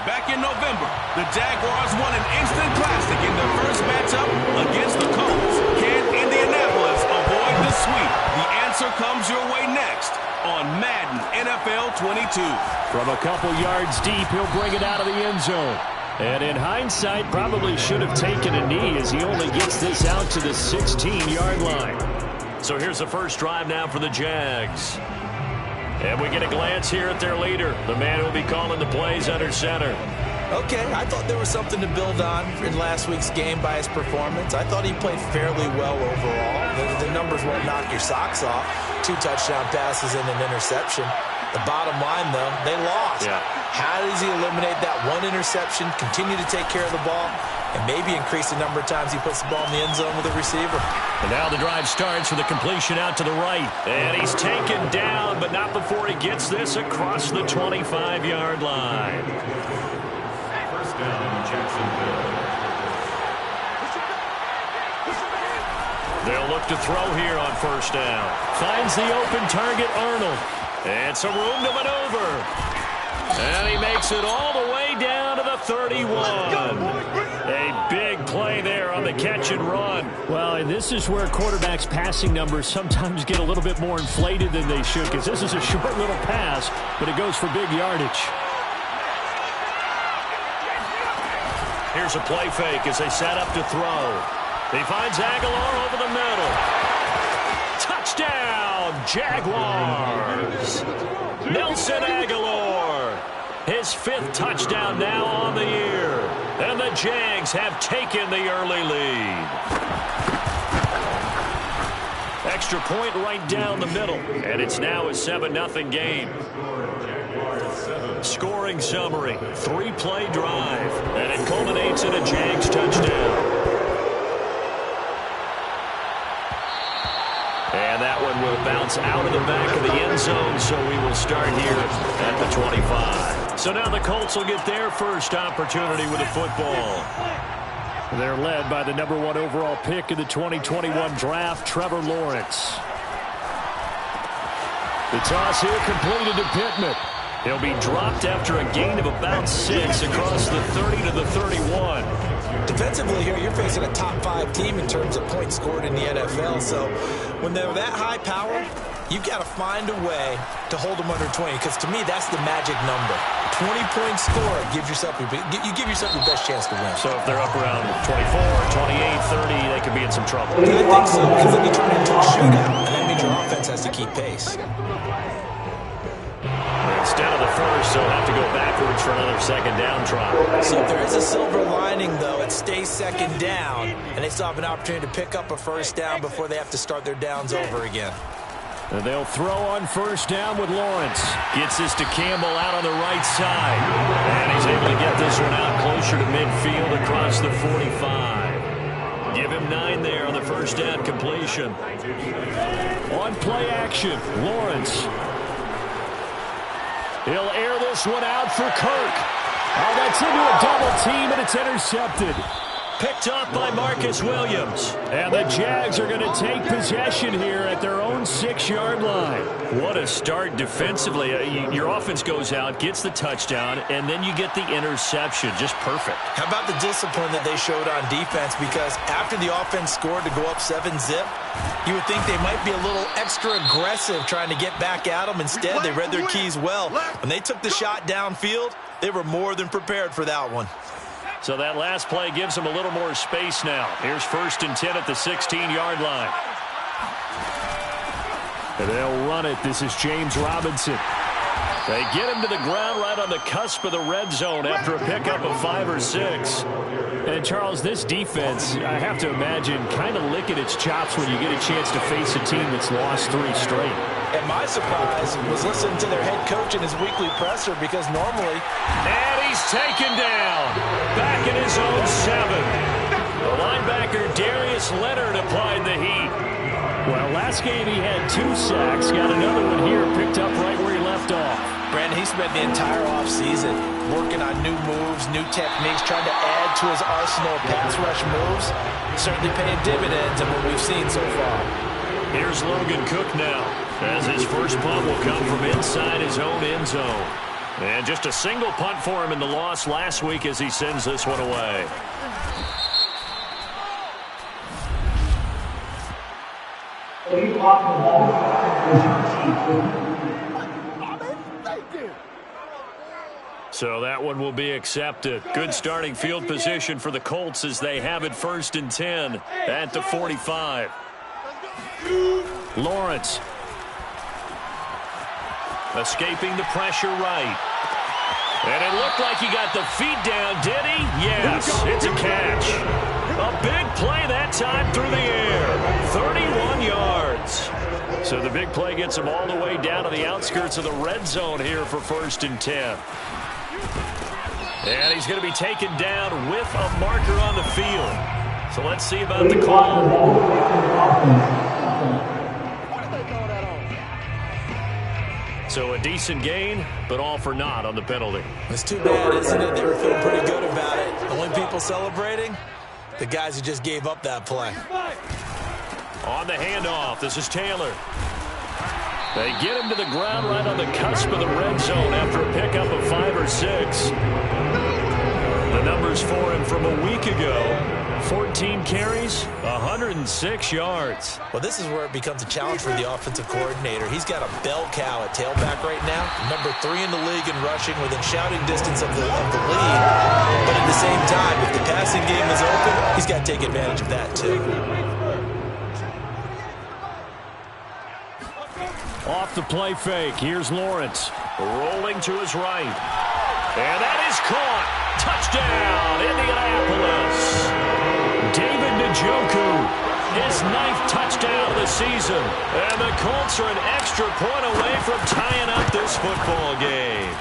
back in November, the Jaguars won an instant classic in their first matchup against the Colts. Can Indianapolis avoid the sweep? The answer comes your way next on Madden NFL 22. From a couple yards deep, he'll bring it out of the end zone. And in hindsight, probably should have taken a knee as he only gets this out to the 16-yard line. So here's the first drive now for the Jags. And we get a glance here at their leader, the man who will be calling the plays under center. okay, I thought there was something to build on in last week's game by his performance. I thought he played fairly well overall. The numbers won't knock your socks off. 2 touchdown passes and an interception. The bottom line, though, they lost. Yeah. How does he eliminate that one interception, continue to take care of the ball, and maybe increase the number of times he puts the ball in the end zone with a receiver? And now the drive starts with a completion out to the right. And he's taken down, but not before he gets this across the 25-yard line. First down, Jacksonville. They'll look to throw here on first down. Finds the open target, Arnold. And some room to maneuver. And he makes it all the way down to the 31. A big play there on the catch and run. Well, and this is where quarterbacks' passing numbers sometimes get a little bit more inflated than they should, because this is a short little pass, but it goes for big yardage. Here's a play fake as they set up to throw. He finds Aguilar over the middle. Touchdown, Jaguars. Nelson Aguilar. His 5th touchdown now on the year. And the Jags have taken the early lead. Extra point right down the middle. And it's now a 7-0 game. Scoring summary, 3-play drive. And it culminates in a Jags touchdown. And that one will bounce out of the back of the end zone, so we will start here at the 25. So now the Colts will get their first opportunity with the football. They're led by the number 1 overall pick in the 2021 draft, Trevor Lawrence. The toss here completed to Pittman. He'll be dropped after a gain of about 6 across the 30 to the 31. Defensively here, you're facing a top 5 team in terms of points scored in the NFL. So when they're that high power, you got to find a way to hold them under 20. Because to me, that's the magic number. 20-point score gives yourself you give yourself your best chance to win. So if they're up around 24, 28, 30, they could be in some trouble. I think so, because then you turn it into a shootout, and that means your offense has to keep pace. Instead of the first, they'll have to go backwards for another second down try. So if there is a silver lining, though, it stays second down, and they still have an opportunity to pick up a first down before they have to start their downs over again. And they'll throw on first down with Lawrence. Gets this to Campbell out on the right side. And he's able to get this one out closer to midfield across the 45. Give him 9 there on the first down completion. On play action, Lawrence. He'll air this one out for Kirk. Oh, that's into a double team, and it's intercepted. Picked up by Marcus Williams. And the Jags are going to take possession here at their own 6-yard line. What a start defensively. Your offense goes out, gets the touchdown, and then you get the interception. Just perfect. How about the discipline that they showed on defense? Because after the offense scored to go up 7-zip, you would think they might be a little extra aggressive trying to get back at them. Instead, they read their keys well. When they took the shot downfield, they were more than prepared for that one. So that last play gives them a little more space now. Here's 1st and 10 at the 16-yard line. And they'll run it. This is James Robinson. They get him to the ground right on the cusp of the red zone after a pickup of 5 or 6. And, Charles, this defense, I have to imagine, kind of licking its chops when you get a chance to face a team that's lost 3 straight. And my surprise was listening to their head coach in his weekly presser, because normally... And he's taken down. Back in his own 7. The linebacker Darius Leonard applied the heat. Well, last game he had 2 sacks. Got another one here, picked up right where he left off. Brandon, he spent the entire offseason working on new moves, new techniques, trying to add to his arsenal of pass rush moves. Certainly paying dividends in what we've seen so far. Here's Logan Cook now, as his first punt will come from inside his own end zone. And just a single punt for him in the loss last week as he sends this one away. So that one will be accepted. Good starting field position for the Colts as they have it 1st and 10 at the 45. Lawrence. Escaping the pressure right. And it looked like he got the feet down, did he? Yes, it's a catch. A big play that time through the air. 31 yards. So the big play gets him all the way down to the outskirts of the red zone here for 1st and 10. And he's going to be taken down with a marker on the field. So let's see about the call. So a decent gain, but all for naught on the penalty. It's too bad, isn't it? They were feeling pretty good about it. The only people celebrating, the guys who just gave up that play. On the handoff, this is Taylor. They get him to the ground right on the cusp of the red zone after a pickup of 5 or 6. The numbers for him from a week ago. 14 carries, 106 yards. Well, this is where it becomes a challenge for the offensive coordinator. He's got a bell cow at tailback right now. Number 3 in the league in rushing, within shouting distance of the lead. But at the same time, if the passing game is open, he's got to take advantage of that too. Off the play fake, here's Lawrence. Rolling to his right. And that is caught. Touchdown, Indianapolis. David Njoku, his 9th touchdown of the season. And the Colts are an extra point away from tying up this football game.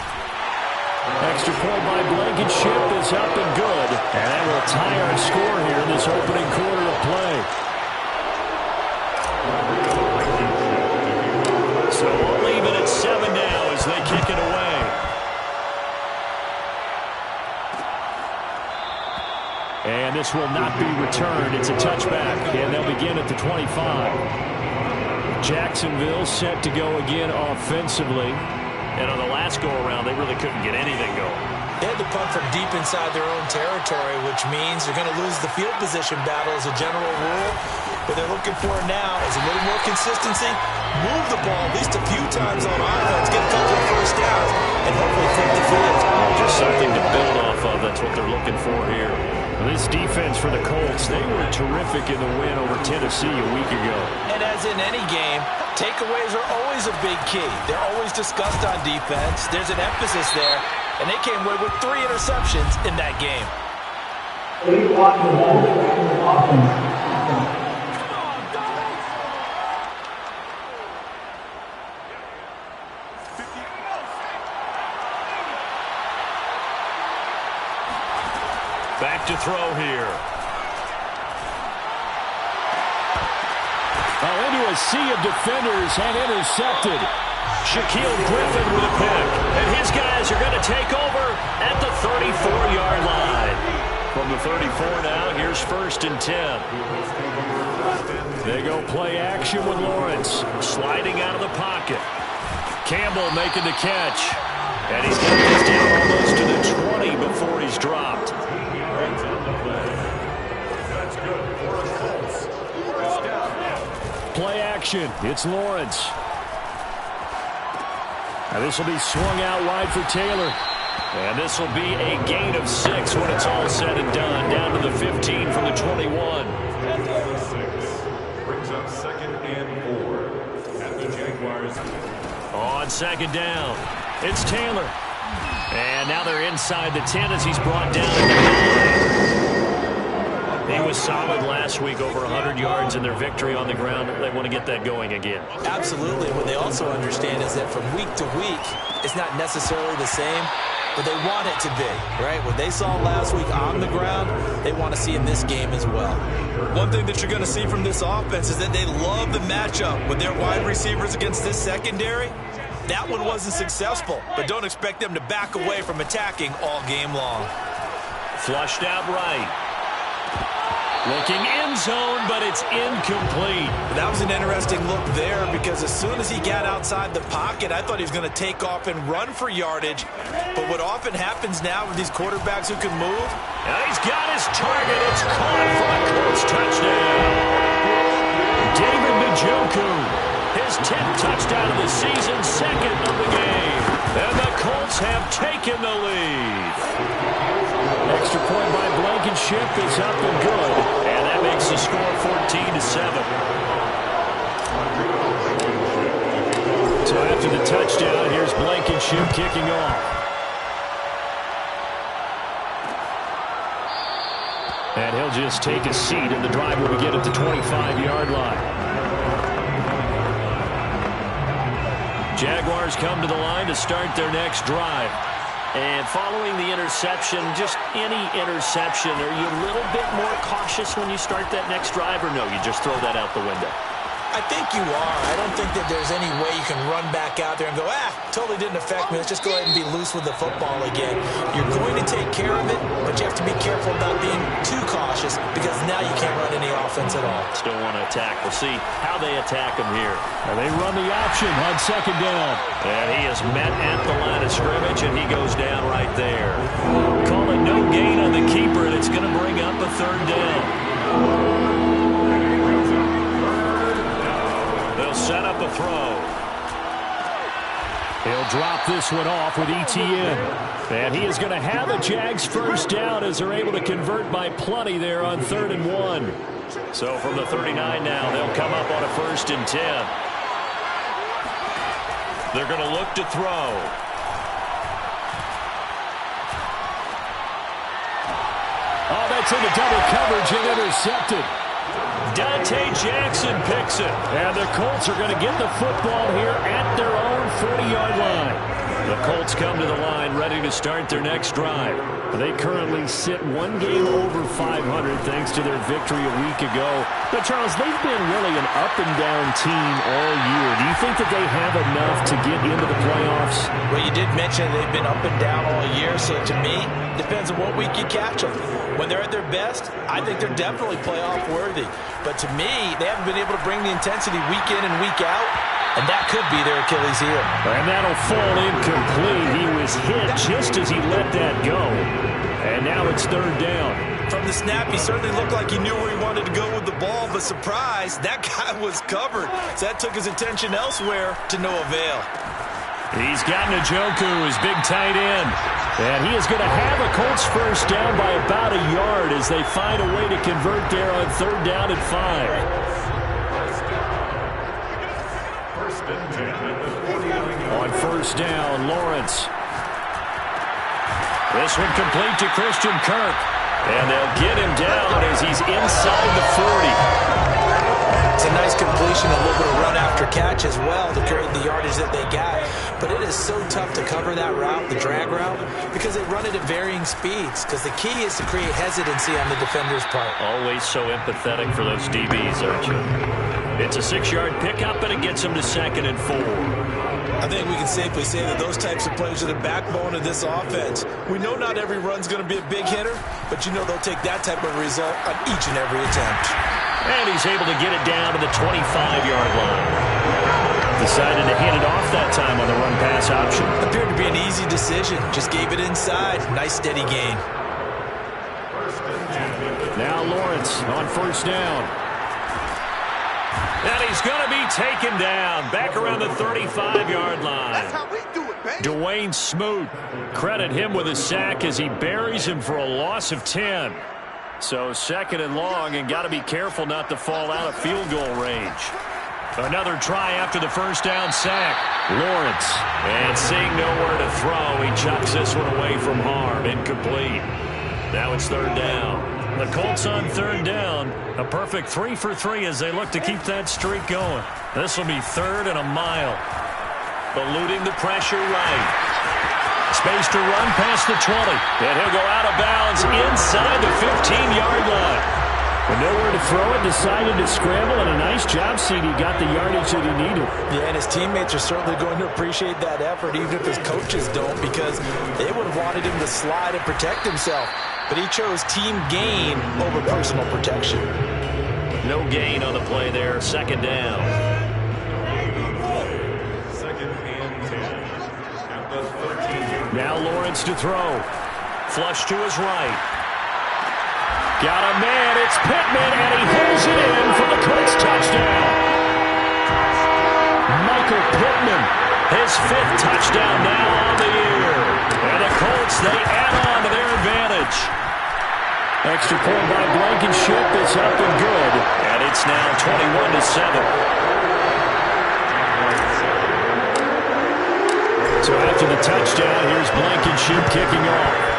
Extra point by Blankenship is up and good. And that will tie our score here in this opening quarter of play. So we'll leave it at 7 now as they kick it away. And this will not be returned. It's a touchback, and they'll begin at the 25. Jacksonville set to go again offensively. And on the last go-around, they really couldn't get anything going. They had to punt from deep inside their own territory, which means they're going to lose the field position battle as a general rule. What they're looking for now is a little more consistency, move the ball at least a few times on offense, get a couple of first downs, and hopefully flip the field. Just something to build off of. That's what they're looking for here. This defense for the Colts, they were terrific in the win over Tennessee a week ago. And as in any game, takeaways are always a big key. They're always discussed on defense. There's an emphasis there, and they came away with 3 interceptions in that game. Back to throw here. Into a sea of defenders and intercepted. Shaquille Griffin with a pick. And his guys are going to take over at the 34-yard line. From the 34 now, here's 1st and 10. They go play action with Lawrence. Sliding out of the pocket. Campbell making the catch. And he's got this down almost to the 20 before he's dropped. Play action. It's Lawrence. And this will be swung out wide for Taylor. And this will be a gain of 6 when it's all said and done. Down to the 15 from the 21. Brings up 2nd and 4 at the Jaguars. On 2nd down, it's Taylor. And now they're inside the 10 as he's brought down at the 9. He was solid last week, over 100 yards in their victory on the ground. They want to get that going again. Absolutely. What they also understand is that from week to week, it's not necessarily the same, but they want it to be, right? What they saw last week on the ground, they want to see in this game as well. One thing that you're going to see from this offense is that they love the matchup with their wide receivers against this secondary. That one wasn't successful, but don't expect them to back away from attacking all game long. Flushed out right. Looking end zone, but it's incomplete. That was an interesting look there because as soon as he got outside the pocket, I thought he was going to take off and run for yardage. But what often happens now with these quarterbacks who can move, and he's got his target. It's caught for a Colts touchdown. David Njoku, his 10th touchdown of the season, 2nd of the game. And the Colts have taken the lead. Extra point by Blankenship is up and good. And that makes the score 14-7. So after the touchdown, here's Blankenship kicking off. And he'll just take a seat, and the drive will begin at the 25-yard line. Jaguars come to the line to start their next drive. And following the interception, just any interception, are you a little bit more cautious when you start that next drive, or no, you just throw that out the window? I think you are. I don't think that there's any way you can run back out there and go, totally didn't affect me. Let's just go ahead and be loose with the football again. You're going to take care of it, but you have to be careful about being too cautious because now you can't run any offense at all. Still want to attack. We'll see how they attack him here. And they run the option on second down. And he is met at the line of scrimmage, and he goes down right there. Call it no gain on the keeper, and it's going to bring up a third down. They'll set up a throw. He'll drop this one off with ETN. And he is going to have a Jags first down as they're able to convert by plenty there on 3rd and 1. So from the 39 now, they'll come up on a 1st and 10. They're going to look to throw. Oh, that's into double coverage and intercepted. Dante Jackson picks it. And the Colts are going to get the football here at their own 40-yard line. The Colts come to the line ready to start their next drive. They currently sit one game over 500 thanks to their victory a week ago. But, Charles, they've been really an up-and-down team all year. Do you think that they have enough to get into the playoffs? Well, you did mention they've been up and down all year, so to me, depends on what week you catch them. When they're at their best, I think they're definitely playoff worthy. But to me, they haven't been able to bring the intensity week in and week out, and that could be their Achilles heel. And that'll fall incomplete. He was hit just as he let that go. And now it's 3rd down. From the snap, he certainly looked like he knew where he wanted to go with the ball, but surprise, that guy was covered. So that took his attention elsewhere to no avail. He's got Njoku, his big tight end. And he is going to have a Colts first down by about a yard as they find a way to convert there on 3rd down and 5. On 1st down, Lawrence. This one complete to Christian Kirk. And they'll get him down as he's inside the 40. It's a nice completion, a little bit of run after catch as well to create the yardage that they got. But it is so tough to cover that route, the drag route, because they run it at varying speeds. Because the key is to create hesitancy on the defender's part. Always so empathetic for those DBs, aren't you? It's a 6-yard pickup, and it gets them to 2nd and 4. I think we can safely say that those types of plays are the backbone of this offense. We know not every run's going to be a big hitter, but you know they'll take that type of result on each and every attempt. And he's able to get it down to the 25-yard line. Decided to hand it off that time on the run-pass option. Appeared to be an easy decision. Just gave it inside. Nice steady gain. Now Lawrence on 1st down. And he's going to be taken down back around the 35-yard line. That's how we do it, baby. Dwayne Smoot, credit him with a sack as he buries him for a loss of 10. So 2nd and long, and got to be careful not to fall out of field goal range. Another try after the 1st down sack. Lawrence, and seeing nowhere to throw, he chucks this one away from harm. Incomplete. Now it's 3rd down. The Colts on 3rd down. A perfect 3 for 3 as they look to keep that streak going. This will be 3rd and a mile. Eluding the pressure right. Space to run past the 20. And he'll go out of bounds inside the 15-yard line. With nowhere to throw it, decided to scramble, and a nice job, CD. Got the yardage that he needed. Yeah, and his teammates are certainly going to appreciate that effort, even if his coaches don't, because they would have wanted him to slide and protect himself. But he chose team gain over personal protection. No gain on the play there. 2nd down. 2nd and 10. At the 13. Now Lawrence to throw. Flush to his right. Got a man. It's Pittman, and he holds it in for the Colts touchdown. Michael Pittman, his 5th touchdown now on the year. And the Colts, they add on to their advantage. Extra point by Blankenship is up and good. And it's now 21-7. So after the touchdown, here's Blankenship kicking off.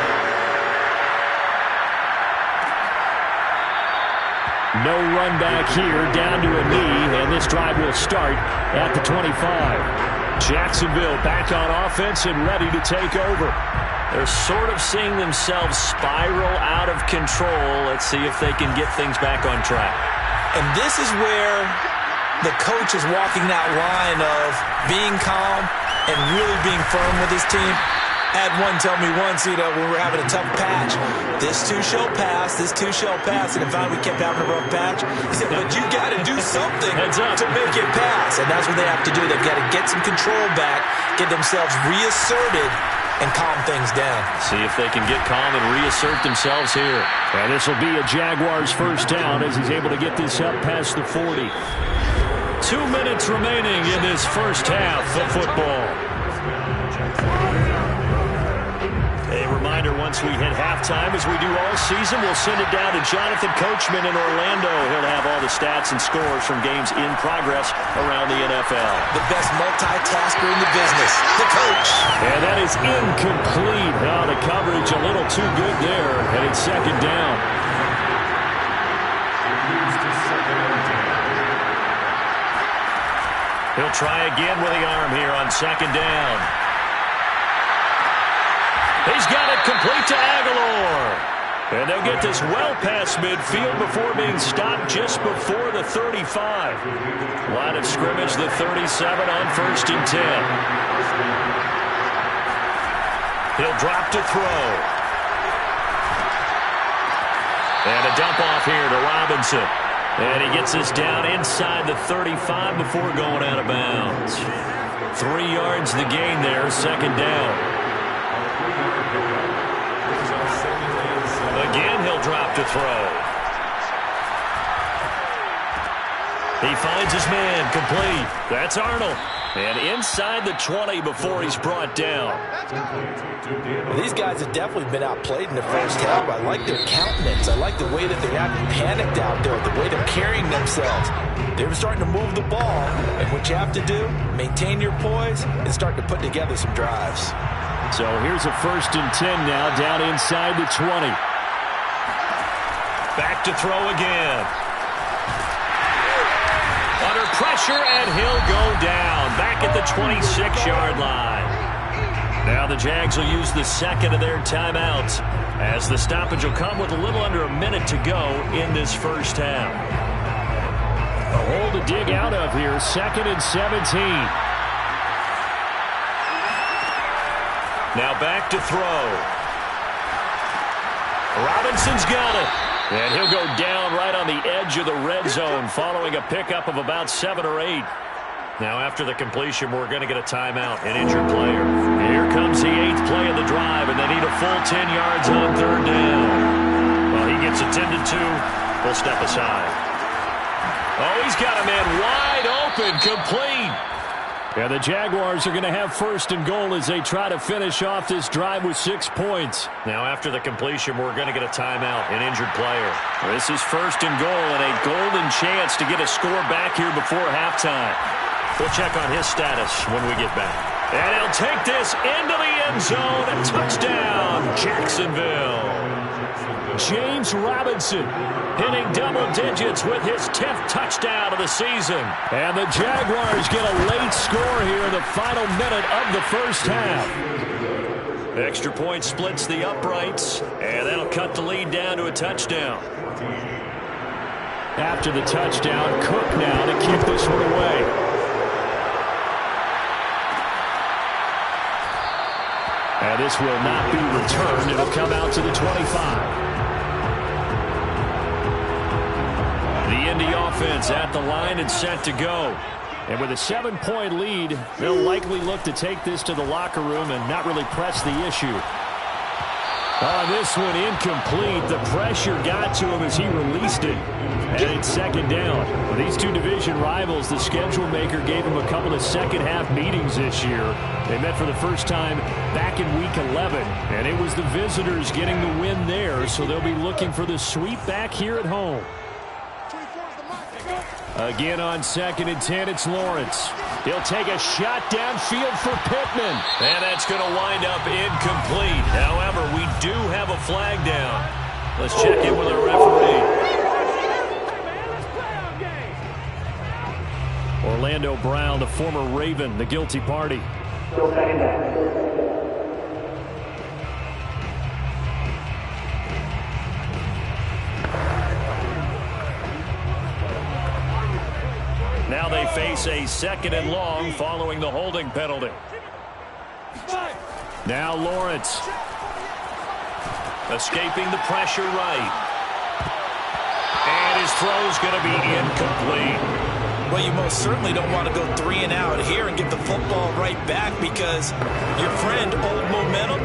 No run back here, down to a knee, and this drive will start at the 25. Jacksonville back on offense and ready to take over. They're sort of seeing themselves spiral out of control. Let's see if they can get things back on track. And this is where the coach is walking that line of being calm and really being firm with his team. I had one tell me once, when we were having a tough patch, this too shall pass, this too shall pass. And if we kept having a rough patch, he said, but you got to do something to make it pass. And that's what they have to do. They've got to get some control back, get themselves reasserted, and calm things down. See if they can get calm and reassert themselves here. And this will be a Jaguars first down as he's able to get this up past the 40. 2 minutes remaining in this first half of football. A reminder, once we hit halftime, as we do all season, we'll send it down to Jonathan Coachman in Orlando. He'll have all the stats and scores from games in progress around the NFL. The best multitasker in the business, the coach. And that is incomplete. Oh, the coverage a little too good there, and it's second down. He'll try again with the arm here on second down. He's got it complete to Aguilar. And they'll get this well past midfield before being stopped just before the 35. Line of scrimmage, the 37 on 1st and 10. He'll drop to throw. And a dump off here to Robinson. And he gets this down inside the 35 before going out of bounds. 3 yards the gain there, second down. Again, he'll drop to throw. He finds his man, complete. That's Arnold. And inside the 20 before he's brought down. Well, these guys have definitely been outplayed in the first half. I like their countenance. I like the way that they're acting panicked out there, the way they're carrying themselves. They're starting to move the ball. And what you have to do, maintain your poise and start to put together some drives. So here's a 1st and 10 now, down inside the 20. Back to throw again. Under pressure, and he'll go down. Back at the 26-yard line. Now the Jags will use the second of their timeouts, as the stoppage will come with a little under a minute to go in this first half. A hole to dig out of here, 2nd and 17. Now back to throw. Robinson's got it. And he'll go down right on the edge of the red zone following a pickup of about 7 or 8. Now after the completion, we're going to get a timeout, an injured player. Here comes the 8th play of the drive, and they need a full 10 yards on 3rd down. Well, he gets attended to. We'll step aside. Oh, he's got a man wide open, complete. Yeah, the Jaguars are going to have 1st and goal as they try to finish off this drive with 6 points. Now, after the completion, we're going to get a timeout, an injured player. This is 1st and goal and a golden chance to get a score back here before halftime. We'll check on his status when we get back. And he'll take this into the end zone. A touchdown, Jacksonville. James Robinson hitting double digits with his 10th touchdown of the season. And the Jaguars get a late score here in the final minute of the first half. Extra point splits the uprights, and that'll cut the lead down to a touchdown. After the touchdown, Cook now to kick this one away. And this will not be returned. It'll come out to the 25. The Indy offense at the line and set to go. And with a 7-point lead, they'll likely look to take this to the locker room and not really press the issue. On this one, incomplete. The pressure got to him as he released it. And it's second down. For these two division rivals, the schedule maker gave them a couple of second-half meetings this year. They met for the first time back in Week 11, and it was the visitors getting the win there, so they'll be looking for the sweep back here at home. Again on 2nd and 10, it's Lawrence. He'll take a shot downfield for Pittman. And that's going to wind up incomplete. However, we do have a flag down. Let's check in with our referee. Orlando Brown, the former Raven, the guilty party. Now they face a 2nd and long following the holding penalty. Now Lawrence. Escaping the pressure right. And his throw's going to be incomplete. Well, you most certainly don't want to go 3 and out here and get the football right back because your friend, Old Momentum,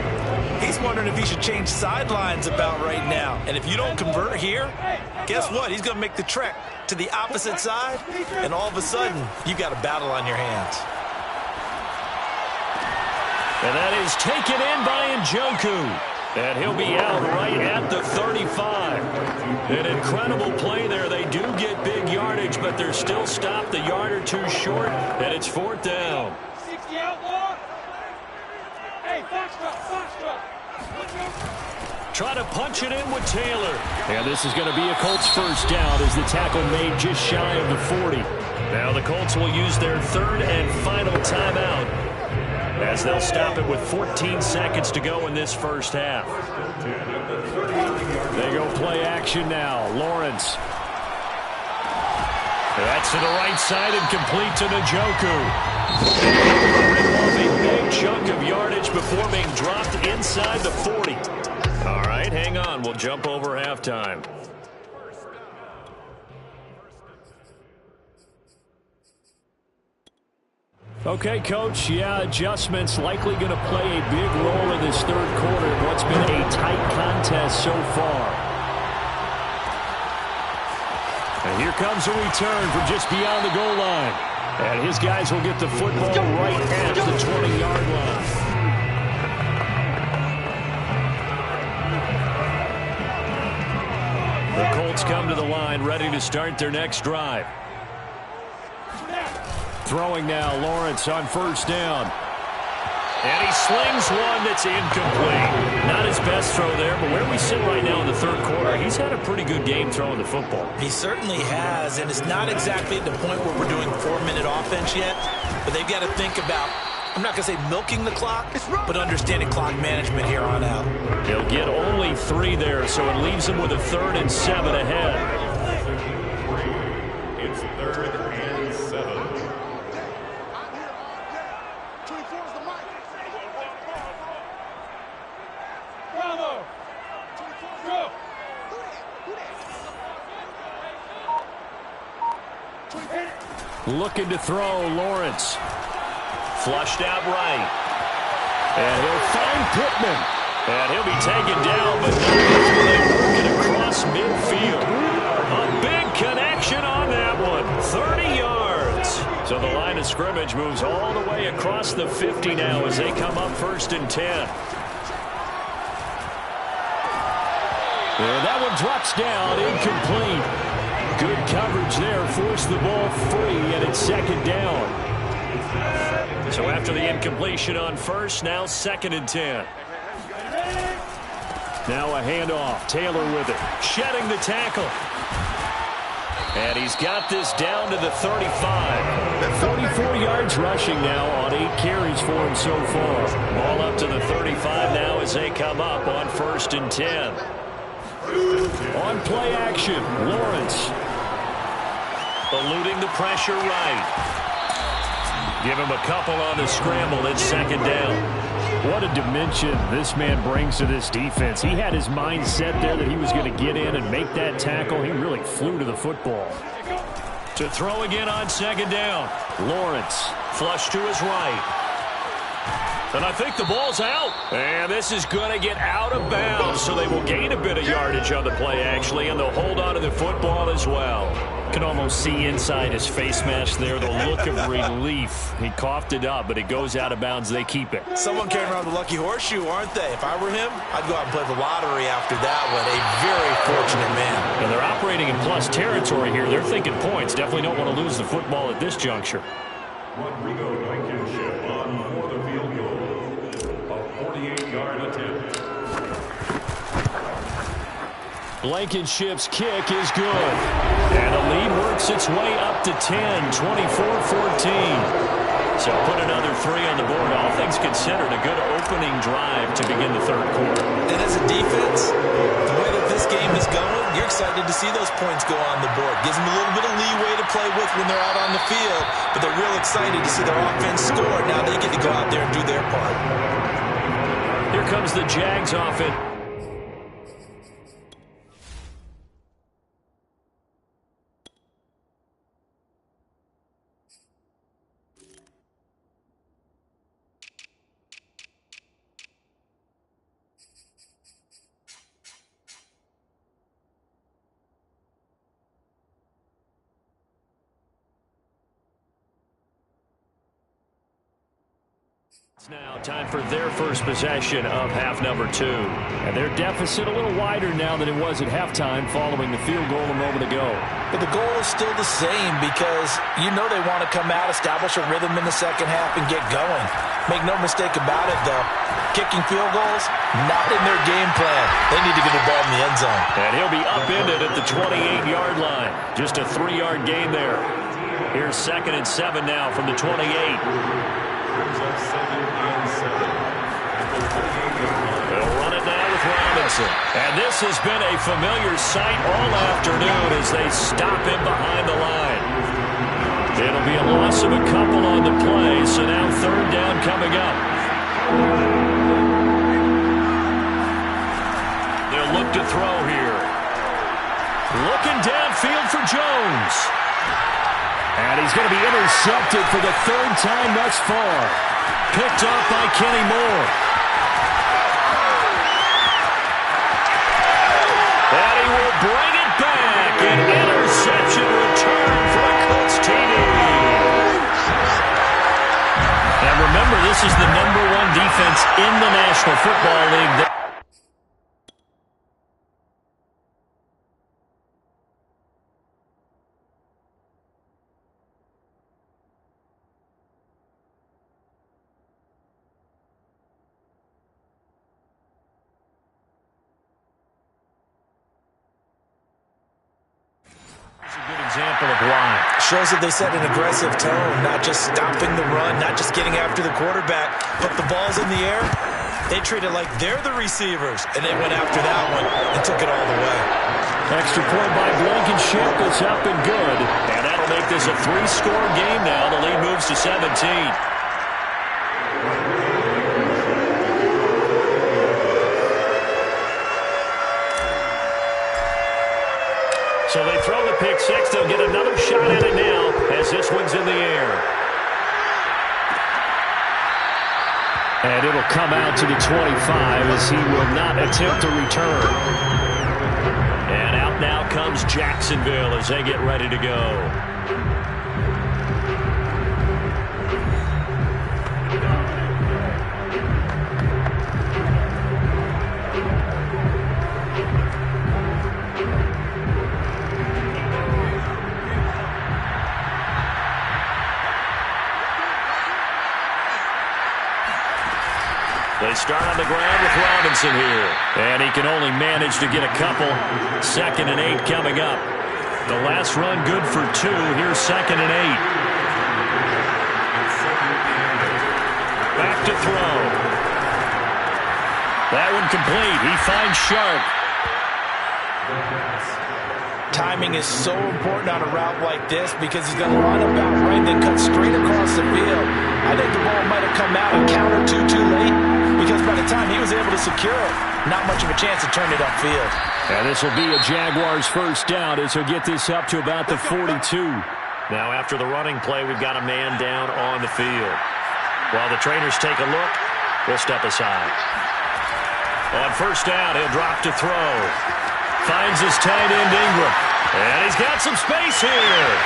he's wondering if he should change sidelines about right now. And if you don't convert here, guess what? He's going to make the trek to the opposite side, and all of a sudden, you got a battle on your hands. And that is taken in by Njoku. And he'll be out right at the 35. An incredible play there. They do get big yardage, but they're still stopped a yard or two short, and it's 4th down. Try to punch it in with Taylor. And this is going to be a Colts first down as the tackle made just shy of the 40. Now the Colts will use their 3rd and final timeout as they'll stop it with 14 seconds to go in this first half. They go play action now. Lawrence. That's to the right side and complete to Njoku. Rip off a big chunk of yardage before being dropped inside the 40. All right, hang on. We'll jump over halftime. Okay, Coach, adjustments likely going to play a big role in this 3rd quarter in what's been a tight contest so far. And here comes a return from just beyond the goal line. And his guys will get the football right at the 20-yard line. The Colts come to the line ready to start their next drive. Throwing now, Lawrence on 1st down. And he slings one that's incomplete. Not his best throw there, but where we sit right now in the 3rd quarter, he's had a pretty good game throwing the football. He certainly has, and it's not exactly at the point where we're doing 4-minute offense yet, but they've got to think about, I'm not going to say milking the clock, but understanding clock management here on out. He'll get only 3 there, so it leaves him with a 3rd and 7 ahead. It's 3rd and 7. Looking to throw, Lawrence. Flushed out right. And he'll find Pittman. And he'll be taken down, but not before they work it across midfield. A big connection on that one. 30 yards. So the line of scrimmage moves all the way across the 50 now as they come up 1st and 10. And that one drops down, incomplete. Good coverage there, forced the ball free, and it's 2nd down. So after the incompletion on 1st, now 2nd and 10. Now a handoff, Taylor with it, shedding the tackle. And he's got this down to the 35. 44 yards rushing now on 8 carries for him so far. Ball up to the 35 now as they come up on 1st and 10. On play action, Lawrence. Eluding the pressure right. Give him a couple on the scramble. It's 2nd down. What a dimension this man brings to this defense. He had his mind set there that he was going to get in and make that tackle. He really flew to the football. To throw again on 2nd down. Lawrence, flush to his right. And I think the ball's out. And this is going to get out of bounds, so they will gain a bit of yardage on the play, actually, and they'll hold on to the football as well. Can almost see inside his face mask there the look of relief. He coughed it up, but it goes out of bounds. They keep it. Someone carrying around the lucky horseshoe, aren't they? If I were him, I'd go out and play the lottery after that one. A very fortunate man. And they're operating in plus territory here. They're thinking points. Definitely don't want to lose the football at this juncture. Rodrigo Blankenship on for the field goal. A 48-yard attempt. Blankenship's kick is good. And the lead works its way up to 10, 24-14. So put another 3 on the board. All things considered, a good opening drive to begin the 3rd quarter. And as a defense, the way that this game is going, you're excited to see those points go on the board. Gives them a little bit of leeway to play with when they're out on the field, but they're real excited to see their offense score. Now they get to go out there and do their part. Here comes the Jags offense. Now time for their first possession of half number 2. And their deficit a little wider now than it was at halftime following the field goal a moment ago. But the goal is still the same because you know they want to come out, establish a rhythm in the second half, and get going. Make no mistake about it, though. Kicking field goals, not in their game plan. They need to get the ball in the end zone. And he'll be upended at the 28-yard line. Just a 3-yard gain there. Here's 2nd and 7 now from the 28. They'll run it now with Robinson. And this has been a familiar sight all afternoon as they stop him behind the line. It'll be a loss of a couple on the play, so now 3rd down coming up. They'll look to throw here. Looking downfield for Jones. And he's going to be intercepted for the 3rd time thus far. Picked off by Kenny Moore. And he will bring it back. An interception return for a Colts TD. And remember, this is the #1 defense in the National Football League. Shows that they set an aggressive tone, not just stopping the run, not just getting after the quarterback, but the ball's in the air. They treat it like they're the receivers, and they went after that one and took it all the way. Extra point by Blankenship is up and good. And that'll make this a 3-score game now. The lead moves to 17. So they throw the pick six. They'll get another shot at it now as this one's in the air. And it'll come out to the 25 as he will not attempt to return. And out now comes Jacksonville as they get ready to go. They start on the ground with Robinson here. And he can only manage to get a couple. 2nd and 8 coming up. The last run good for 2. Here's 2nd and 8. Back to throw. That one complete. He finds Sharp. Timing is so important on a route like this because he's going to line up out right and then cut straight across the field. I think the ball might have come out and counter too late because by the time he was able to secure it, not much of a chance to turn it upfield. And this will be a Jaguars first down as he'll get this up to about the 42. Now after the running play, we've got a man down on the field. While the trainers take a look, we'll step aside. On first down, he'll drop to throw. Finds his tight end Ingram. And he's got some space here.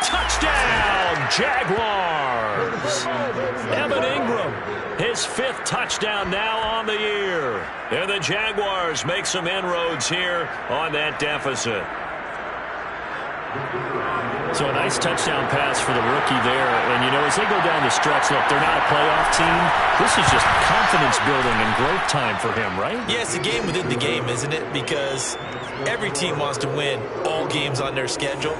Touchdown, Jaguars. Evan Ingram, his 5th touchdown now on the year. And the Jaguars make some inroads here on that deficit. So a nice touchdown pass for the rookie there. And, you know, as they go down the stretch, look, they're not a playoff team. This is just confidence building and growth time for him, right? Yeah, it's a game within the game, isn't it? Because every team wants to win all games on their schedule.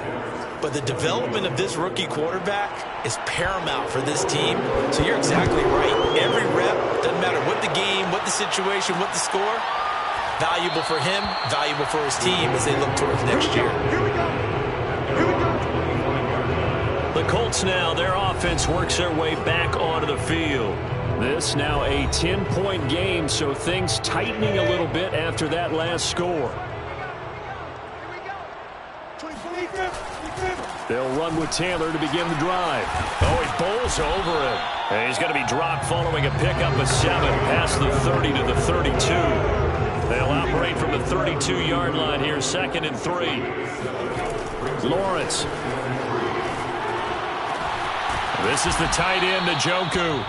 But the development of this rookie quarterback is paramount for this team. So you're exactly right. Every rep, doesn't matter what the game, what the situation, what the score, Valuable for him, valuable for his team as they look towards next year. Here we go. Here we go. The Colts now, their offense works their way back onto the field. This now a 10-point game, so things tightening a little bit after that last score. They'll run with Taylor to begin the drive. Oh, he bowls over it. And he's going to be dropped following a pickup of 7 past the 30 to the 32. They'll operate from the 32-yard line here, 2nd and 3. Lawrence. This is the tight end, Njoku.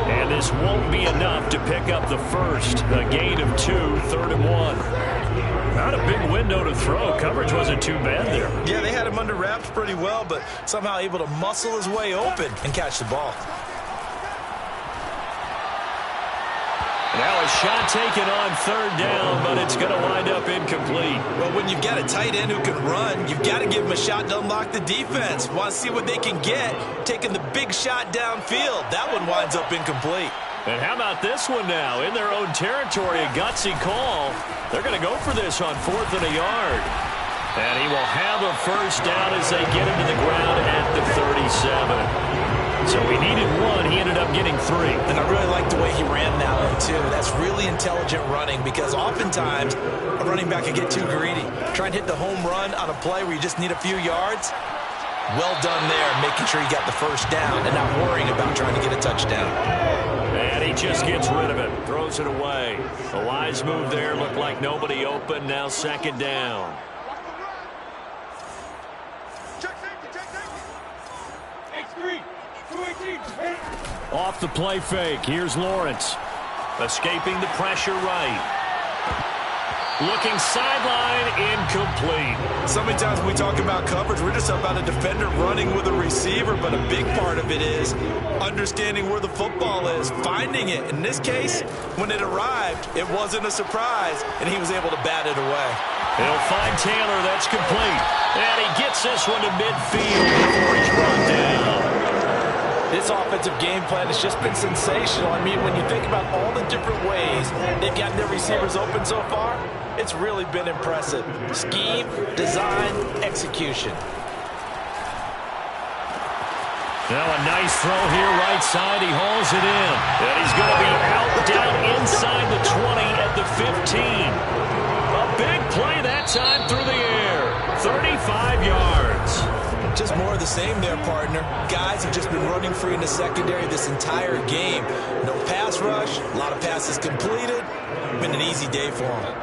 And this won't be enough to pick up the first. A gain of 2, 3rd and 1. Not a big window to throw. Coverage wasn't too bad there. Yeah, they had him under wraps pretty well, but somehow able to muscle his way open and catch the ball. Now a shot taken on 3rd down, but it's going to wind up incomplete. Well, when you've got a tight end who can run, you've got to give him a shot to unlock the defense. Want to see what they can get, taking the big shot downfield. That one winds up incomplete. And how about this one now? In their own territory, a gutsy call. They're going to go for this on 4th and a yard. And he will have a first down as they get him to the ground at the 37. So he needed 1. He ended up getting 3. And I really like the way he ran that one, too. That's really intelligent running because oftentimes a running back can get too greedy. Try and hit the home run on a play where you just need a few yards. Well done there, making sure you got the first down and not worrying about trying to get a touchdown. And he just gets rid of it, throws it away. A wise move there, looked like nobody open, now 2nd down. Off the play fake, here's Lawrence. Escaping the pressure right. Looking sideline, incomplete. So many times when we talk about coverage, we're just about a defender running with a receiver, but a big part of it is understanding where the football is, finding it. In this case, when it arrived, it wasn't a surprise, and he was able to bat it away. He'll find Taylor, that's complete. And he gets this one to midfield before he's run down. This offensive game plan has just been sensational. I mean, when you think about all the different ways they've gotten their receivers open so far, it's really been impressive. Scheme, design, execution. Now a nice throw here right side. He hauls it in. And he's going to be out down inside the 20 at the 15. A big play that time through the air. 35 yards. Just more of the same there, partner. Guys have just been running free in the secondary this entire game. No pass rush, a lot of passes completed. Been an easy day for them.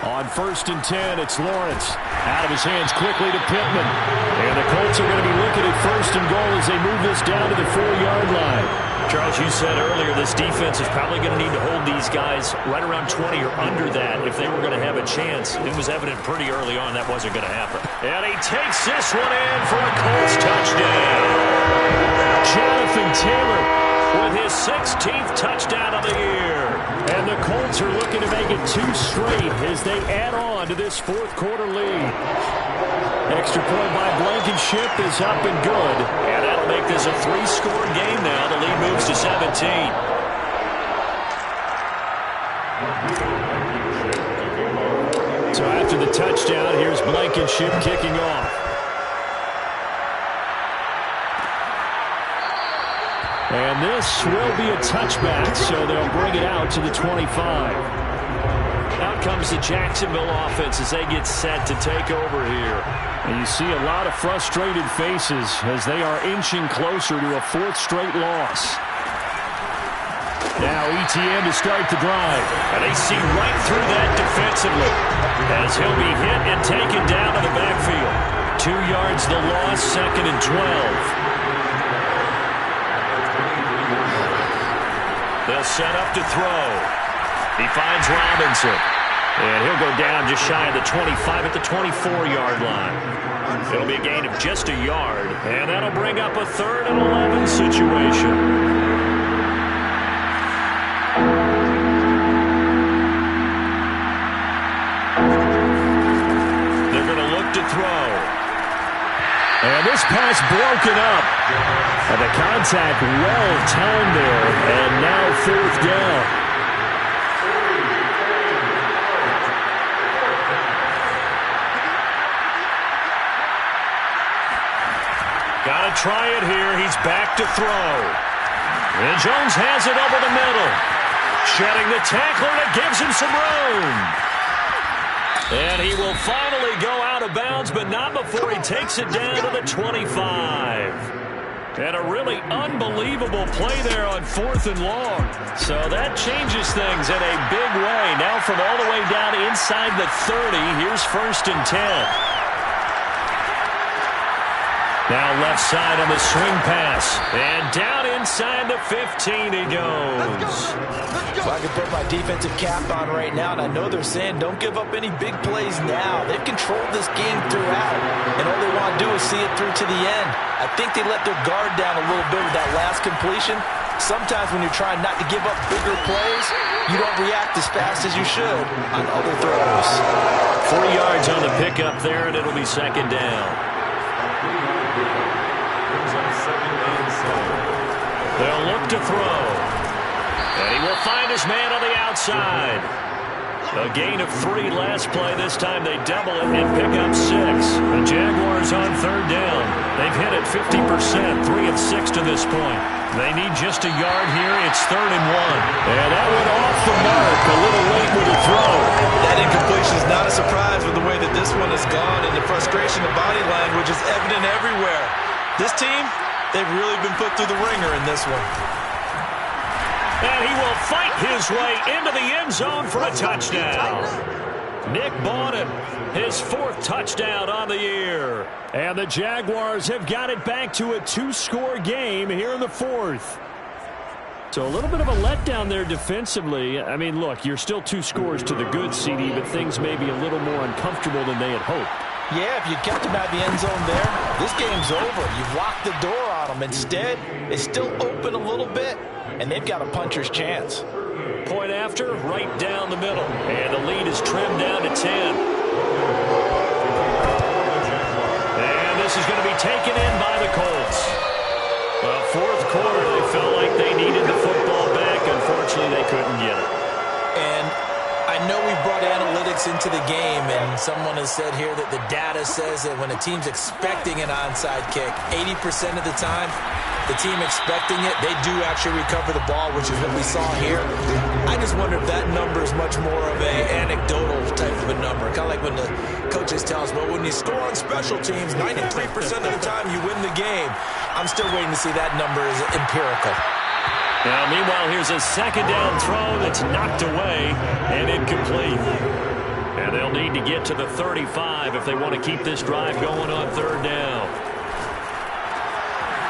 On 1st and 10, it's Lawrence. Out of his hands quickly to Pittman. And the Colts are going to be looking at 1st and goal as they move this down to the 4-yard line. Charles, you said earlier this defense is probably going to need to hold these guys right around 20 or under that if they were going to have a chance. It was evident pretty early on that wasn't going to happen. And he takes this one in for a Colts touchdown. Jonathan Taylor with his 16th touchdown of the year. And the Colts are looking to make it 2 straight as they add on to this 4th quarter lead. Extra point by Blankenship is up and good. And that'll make this a 3-score game now. The lead moves to 17. So after the touchdown, here's Blankenship kicking off. And this will be a touchback, so they'll bring it out to the 25. Out comes the Jacksonville offense as they get set to take over here. And you see a lot of frustrated faces as they are inching closer to a 4th straight loss. Now ETN to start the drive. And they see right through that defensively as he'll be hit and taken down to the backfield. 2 yards the loss, 2nd and 12. They'll set up to throw. He finds Robinson. And he'll go down just shy of the 25 at the 24-yard line. It'll be a gain of just a yard. And that'll bring up a 3rd and 11 situation. They're going to look to throw. And this pass broken up. And the contact well timed there. And now 4th down. try it here. He's back to throw. And Jones has it over the middle. Shedding the tackler, and it gives him some room. And he will finally go out of bounds, but not before he takes it down to the 25. And a really unbelievable play there on 4th and long. So that changes things in a big way. Now from all the way down inside the 30, here's 1st and 10. Now left side on the swing pass. And down inside the 15 he goes. If I could put my defensive cap on right now, and I know they're saying don't give up any big plays now. They've controlled this game throughout, and all they want to do is see it through to the end. I think they let their guard down a little bit with that last completion. Sometimes when you're trying not to give up bigger plays, you don't react as fast as you should on other throws. 3 yards on the pickup there, and it'll be 2nd down. They'll look to throw. And he will find his man on the outside. A gain of 3 last play. This time they double it and pick up 6. The Jaguars on 3rd down. They've hit it 50%, 3 of 6 to this point. They need just a yard here. It's 3rd and 1. And that went off the mark. A little late with the throw. That incompletion is not a surprise with the way that this one has gone, and the frustration of body language is evident everywhere. This team, they've really been put through the ringer in this one. And he will fight his way into the end zone for a touchdown. Nick Bawden, his 4th touchdown on the year. And the Jaguars have got it back to a 2-score game here in the 4th. So a little bit of a letdown there defensively. I mean, look, you're still 2 scores to the good, CD, but things may be a little more uncomfortable than they had hoped. Yeah, if you kept him out of the end zone there, this game's over. You've locked the door on him. Instead, it's still open a little bit, and they've got a puncher's chance. Point after, right down the middle. And the lead is trimmed down to 10. And this is going to be taken in by the Colts. Well, 4th quarter, they felt like they needed the football back. Unfortunately, they couldn't get it. And I know we brought analytics into the game, and someone has said here that the data says that when a team's expecting an onside kick, 80% of the time, the team expecting it, they do actually recover the ball, which is what we saw here. I just wonder if that number is much more of an anecdotal type of a number. Kind of like when the coaches tell us, well, when you score on special teams, 93% of the time you win the game. I'm still waiting to see that number is empirical. Now, meanwhile, here's a 2nd down throw that's knocked away and incomplete. And they'll need to get to the 35 if they want to keep this drive going on 3rd down.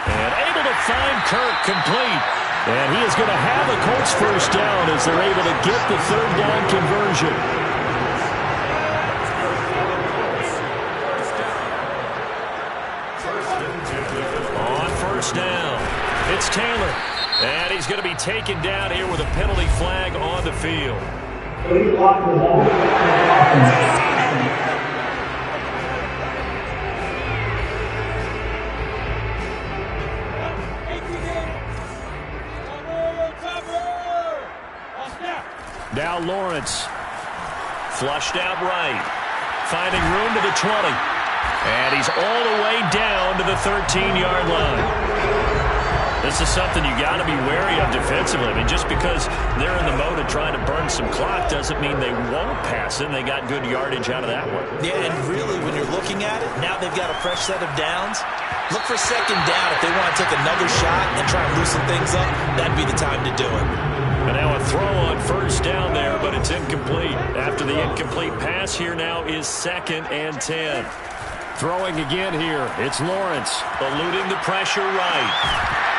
And able to find Kirk complete. And he is going to have the Colts 1st down as they're able to get the 3rd down conversion. On 1st down, it's Taylor. And he's going to be taken down here with a penalty flag on the field. Now Lawrence. Flushed out right. Finding room to the 20. And he's all the way down to the 13-yard line. This is something you got to be wary of defensively. I mean, just because they're in the mode of trying to burn some clock doesn't mean they won't pass it. They got good yardage out of that one. Yeah, and really, when you're looking at it, now they've got a fresh set of downs. Look for 2nd down if they want to take another shot and try and loosen things up. That'd be the time to do it. And now a throw on 1st down there, but it's incomplete. After the incomplete pass, here now is 2nd and 10. Throwing again here, it's Lawrence, eluding the pressure right.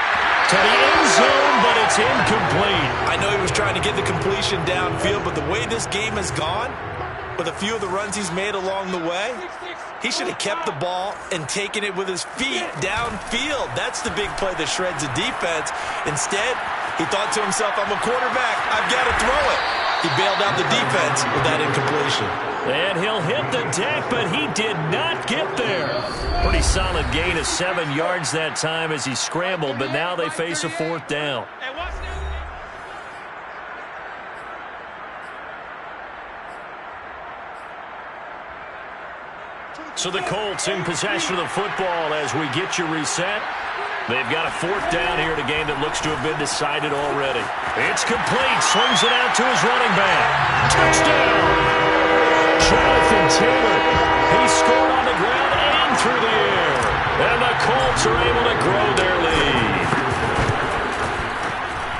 To the end zone, but it's incomplete. I know he was trying to get the completion downfield, but the way this game has gone, with a few of the runs he's made along the way, he should have kept the ball and taken it with his feet downfield. That's the big play that shreds the defense. Instead, he thought to himself, I'm a quarterback, I've got to throw it. He bailed out the defense with that incompletion. And he'll hit the deck, but he did not get there. Pretty solid gain of 7 yards that time as he scrambled, but now they face a 4th down. So the Colts in possession of the football as we get you reset. They've got a 4th down here in a game that looks to have been decided already. It's complete. Slings it out to his running back. Touchdown! Jonathan Taylor. He scored on the ground and through the air. And the Colts are able to grow their lead.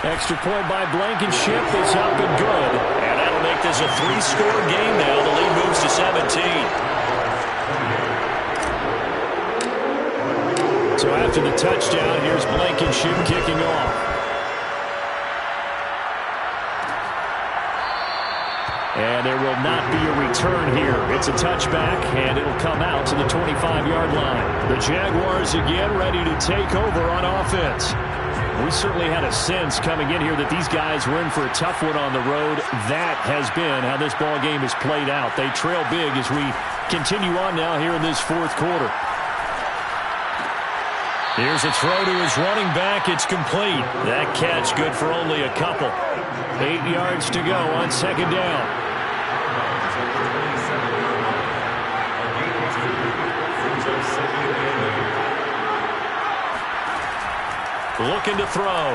Extra point by Blankenship is up and good. And that'll make this a 3-score game now. The lead moves to 17. So after the touchdown, here's Blankenship kicking off. And there will not be a return here. It's a touchback, and it'll come out to the 25-yard line. The Jaguars again ready to take over on offense. We certainly had a sense coming in here that these guys were in for a tough one on the road. That has been how this ball game has played out. They trail big as we continue on now here in this 4th quarter. Here's a throw to his running back. It's complete. That catch good for only a couple. 8 yards to go on 2nd down. Looking to throw.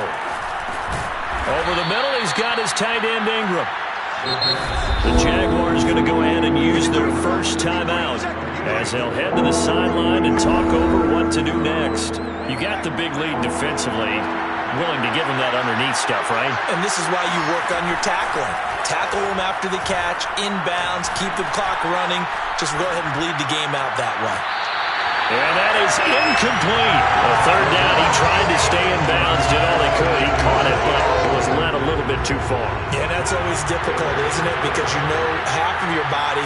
Over the middle, he's got his tight end Ingram. The Jaguars going to go ahead and use their first timeout as they'll head to the sideline and talk over what to do next. You got the big lead defensively, willing to give them that underneath stuff, right? And this is why you work on your tackling. Tackle them after the catch, inbounds, keep the clock running. Just go ahead and bleed the game out that way. And that is incomplete. A 3rd down, he tried to stay in bounds, did all he could. He caught it, but it was led a little bit too far. Yeah, that's always difficult, isn't it? Because you know half of your body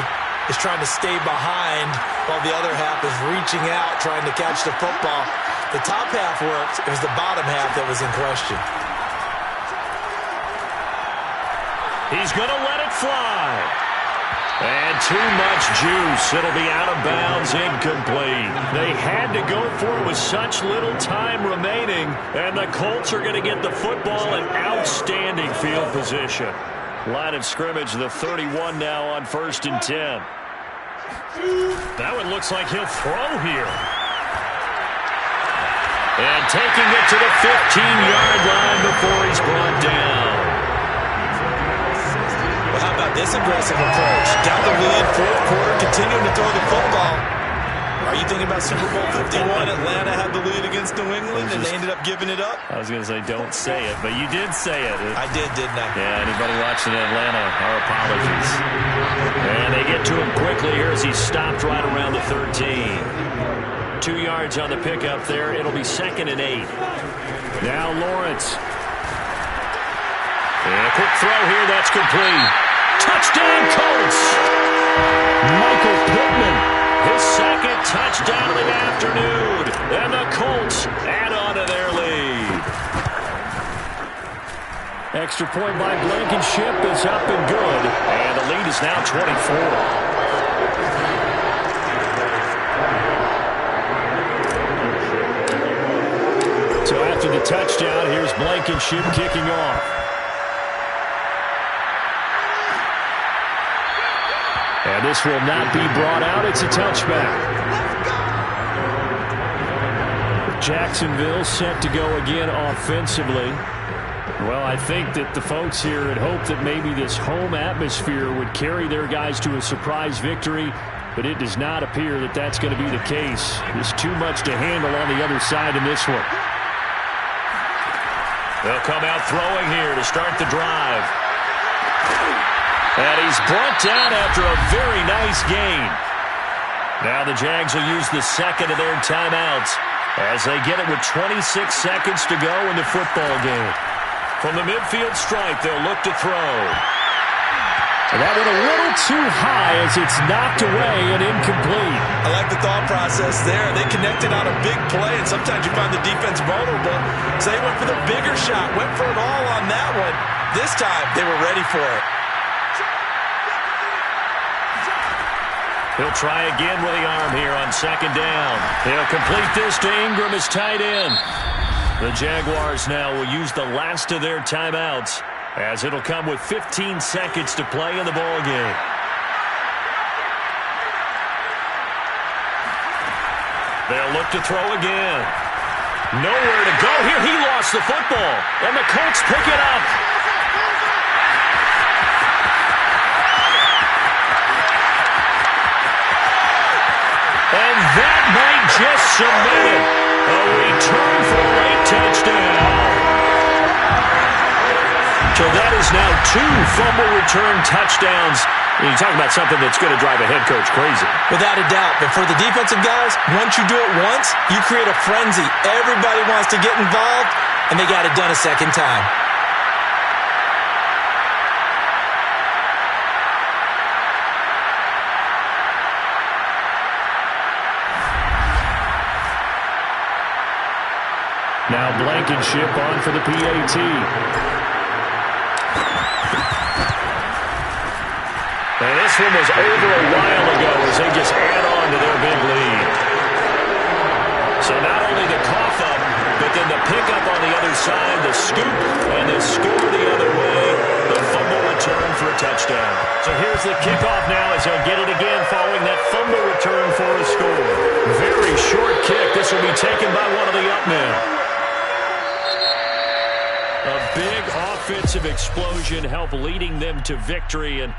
is trying to stay behind while the other half is reaching out, trying to catch the football. The top half worked. It was the bottom half that was in question. He's going to let it fly. And too much juice. It'll be out of bounds, incomplete. They had to go for it with such little time remaining, and the Colts are going to get the football in outstanding field position. Line of scrimmage, the 31 now on 1st and 10. That one looks like he'll throw here. And taking it to the 15-yard line before he's brought down. Well, how about this aggressive approach? Got the lead, 4th quarter, continuing to throw the football. Are you thinking about Super Bowl 51? Atlanta had the lead against New England, and they ended up giving it up? I was going to say, don't say it, but you did say it. I did, didn't I? Yeah, anybody watching Atlanta, our apologies. And they get to him quickly here as he stopped right around the 13. 2 yards on the pickup there. It'll be 2nd and 8. Now Lawrence. And a quick throw here. That's complete. Touchdown, Colts. Michael Pittman, his 2nd touchdown of the afternoon. And the Colts add on to their lead. Extra point by Blankenship is up and good. And the lead is now 24. So after the touchdown, here's Blankenship kicking off. And this will not be brought out. It's a touchback. Jacksonville set to go again offensively. Well, I think that the folks here had hoped that maybe this home atmosphere would carry their guys to a surprise victory, but it does not appear that that's going to be the case. There's too much to handle on the other side in this one. They'll come out throwing here to start the drive. And he's brought down after a very nice gain. Now the Jags will use the 2nd of their timeouts as they get it with 26 seconds to go in the football game. From the midfield stripe, they'll look to throw. And that went a little too high as it's knocked away and incomplete. I like the thought process there. They connected on a big play, and sometimes you find the defense vulnerable. So they went for the bigger shot, went for it all on that one. This time, they were ready for it. He'll try again with the arm here on 2nd down. He'll complete this to Ingram as tight end. The Jaguars now will use the last of their timeouts as it'll come with 15 seconds to play in the ball game. They'll look to throw again. Nowhere to go here. He lost the football, and the Colts pick it up. And that might just cement it. A return for a late touchdown. So that is now 2 fumble return touchdowns. And you talk about something that's going to drive a head coach crazy. Without a doubt. But for the defensive guys, once you do it once, you create a frenzy. Everybody wants to get involved, and they got it done a second time. Now Blankenship on for the PAT. And this one was over a while ago as they just add on to their big lead. So not only the cough up, but then the pickup on the other side, the scoop, and the score the other way, the fumble return for a touchdown. So here's the kickoff now as they'll get it again following that fumble return for a score. Very short kick. This will be taken by one of the up men. A big offensive explosion helped leading them to victory. And